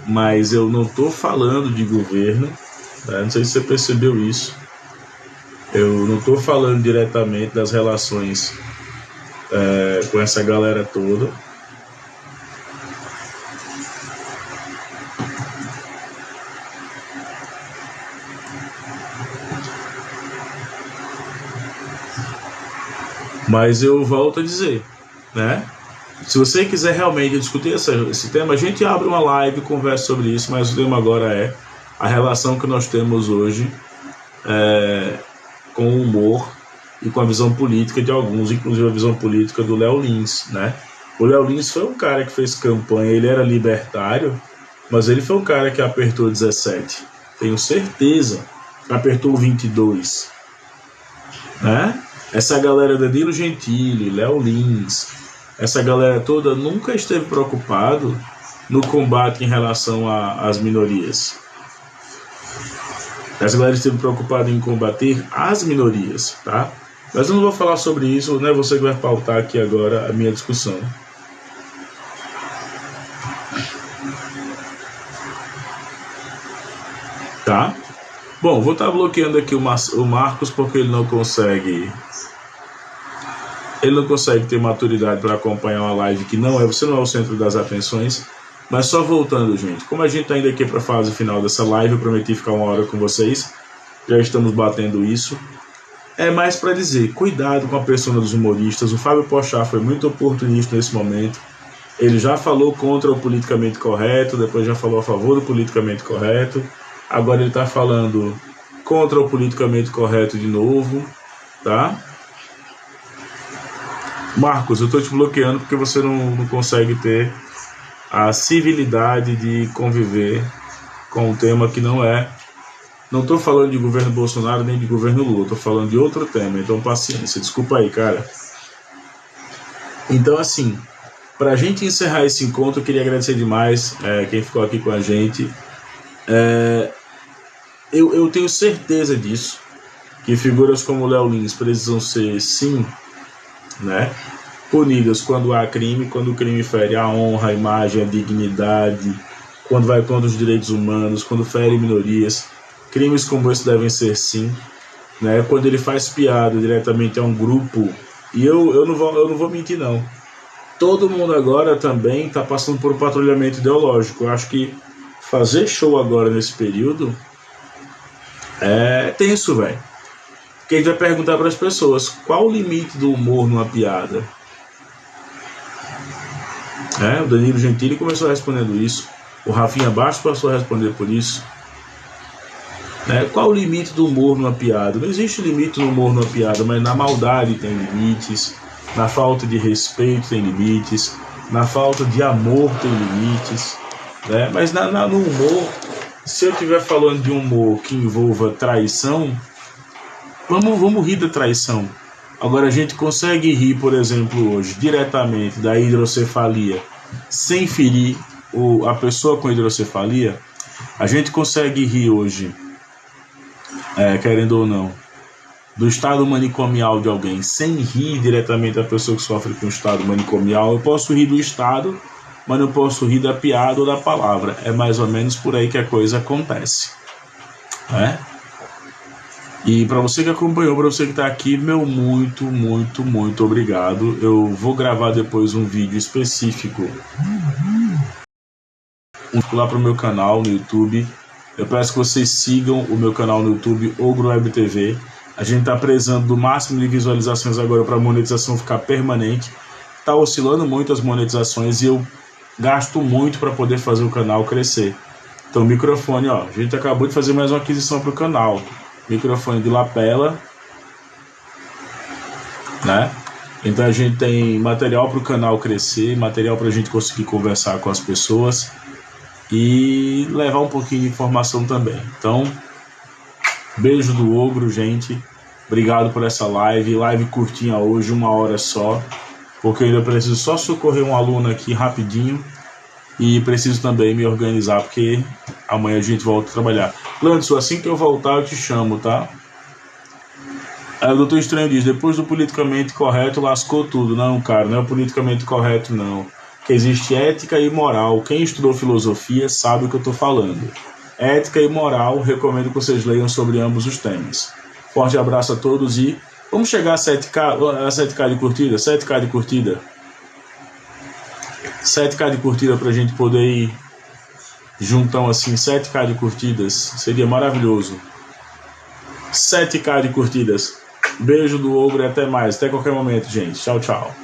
mas eu não estou falando de governo, não sei se você percebeu isso. Eu não estou falando diretamente das relações com essa galera toda. Mas eu volto a dizer, né? Se você quiser realmente discutir esse tema, a gente abre uma live e conversa sobre isso, mas o tema agora é a relação que nós temos hoje com o humor e com a visão política de alguns, inclusive a visão política do Léo Lins, né? O Léo Lins foi um cara que fez campanha, ele era libertário, mas ele foi um cara que apertou 17, tenho certeza, apertou 22, né? Essa galera Danilo Gentili, Léo Lins, essa galera toda nunca esteve preocupado no combate em relação às minorias. Essa galera esteve preocupada em combater as minorias, tá? Mas eu não vou falar sobre isso, não é você que vai pautar aqui agora a minha discussão. Tá? Bom, vou estar bloqueando aqui o Marcos porque ele não consegue ter maturidade para acompanhar uma live que você não é o centro das atenções. Mas só voltando, gente, como a gente está indo aqui para a fase final dessa live, eu prometi ficar uma hora com vocês, já estamos batendo isso. É mais para dizer, cuidado com a persona dos humoristas. O Fábio Porchat foi muito oportunista nesse momento. Ele já falou contra o politicamente correto, depois já falou a favor do politicamente correto. Agora ele está falando contra o politicamente correto de novo, tá? Marcos, eu estou te bloqueando porque você não consegue ter a civilidade de conviver com um tema que não é. Não estou falando de governo Bolsonaro nem de governo Lula, estou falando de outro tema, então paciência, desculpa aí, cara. Então, assim, para a gente encerrar esse encontro, eu queria agradecer demais quem ficou aqui com a gente. Eu tenho certeza disso, que figuras como Léo Lins precisam ser, sim, né, punidas quando há crime, quando o crime fere a honra, a imagem, a dignidade, quando vai contra os direitos humanos, quando fere minorias. Crimes como esse devem ser, sim, né? Quando ele faz piada diretamente a um grupo, e eu não vou mentir, não. Todo mundo agora também está passando por um patrulhamento ideológico. Eu acho que fazer show agora nesse período é tenso, velho. Porque a gente vai perguntar para as pessoas qual o limite do humor numa piada. O Danilo Gentili começou respondendo isso. O Rafinha Bastos passou a responder por isso. Qual o limite do humor numa piada? Não existe limite no humor numa piada, mas na maldade tem limites, na falta de respeito tem limites, na falta de amor tem limites, né? Mas no humor, se eu estiver falando de um humor que envolva traição, vamos rir da traição. Agora a gente consegue rir, por exemplo, hoje, diretamente da hidrocefalia, sem ferir a pessoa com hidrocefalia. A gente consegue rir hoje, querendo ou não, do estado manicomial de alguém, sem rir diretamente da pessoa que sofre com o estado manicomial. Eu posso rir do estado, mas não posso rir da piada ou da palavra. É mais ou menos por aí que a coisa acontece, né? E para você que acompanhou, para você que está aqui, meu muito, muito, muito obrigado. Eu vou gravar depois um vídeo específico lá para o meu canal no YouTube. Eu peço que vocês sigam o meu canal no YouTube, Ogro Web TV. A gente está prezando do máximo de visualizações agora para a monetização ficar permanente. Está oscilando muito as monetizações e eu gasto muito para poder fazer o canal crescer. Então, microfone, a gente acabou de fazer mais uma aquisição para o canal. Microfone de lapela, né? Então a gente tem material para o canal crescer, material para a gente conseguir conversar com as pessoas e levar um pouquinho de informação também. Então, beijo do Ogro, gente. Obrigado por essa live curtinha hoje, 1 hora só, porque eu ainda preciso só socorrer um aluno aqui rapidinho e preciso também me organizar, porque amanhã a gente volta a trabalhar. Landson, assim que eu voltar eu te chamo, tá? Aí o Doutor Estranho diz, depois do politicamente correto lascou tudo. Não, cara, não é o politicamente correto, não. Que existe ética e moral. Quem estudou filosofia sabe o que eu estou falando. Ética e moral, recomendo que vocês leiam sobre ambos os temas. Forte abraço a todos e vamos chegar a 7K de curtida? 7K de curtida. 7K de curtida pra gente poder ir juntão assim, 7K de curtidas. Seria maravilhoso. 7K de curtidas. Beijo do Ogro e até mais. Até qualquer momento, gente. Tchau, tchau.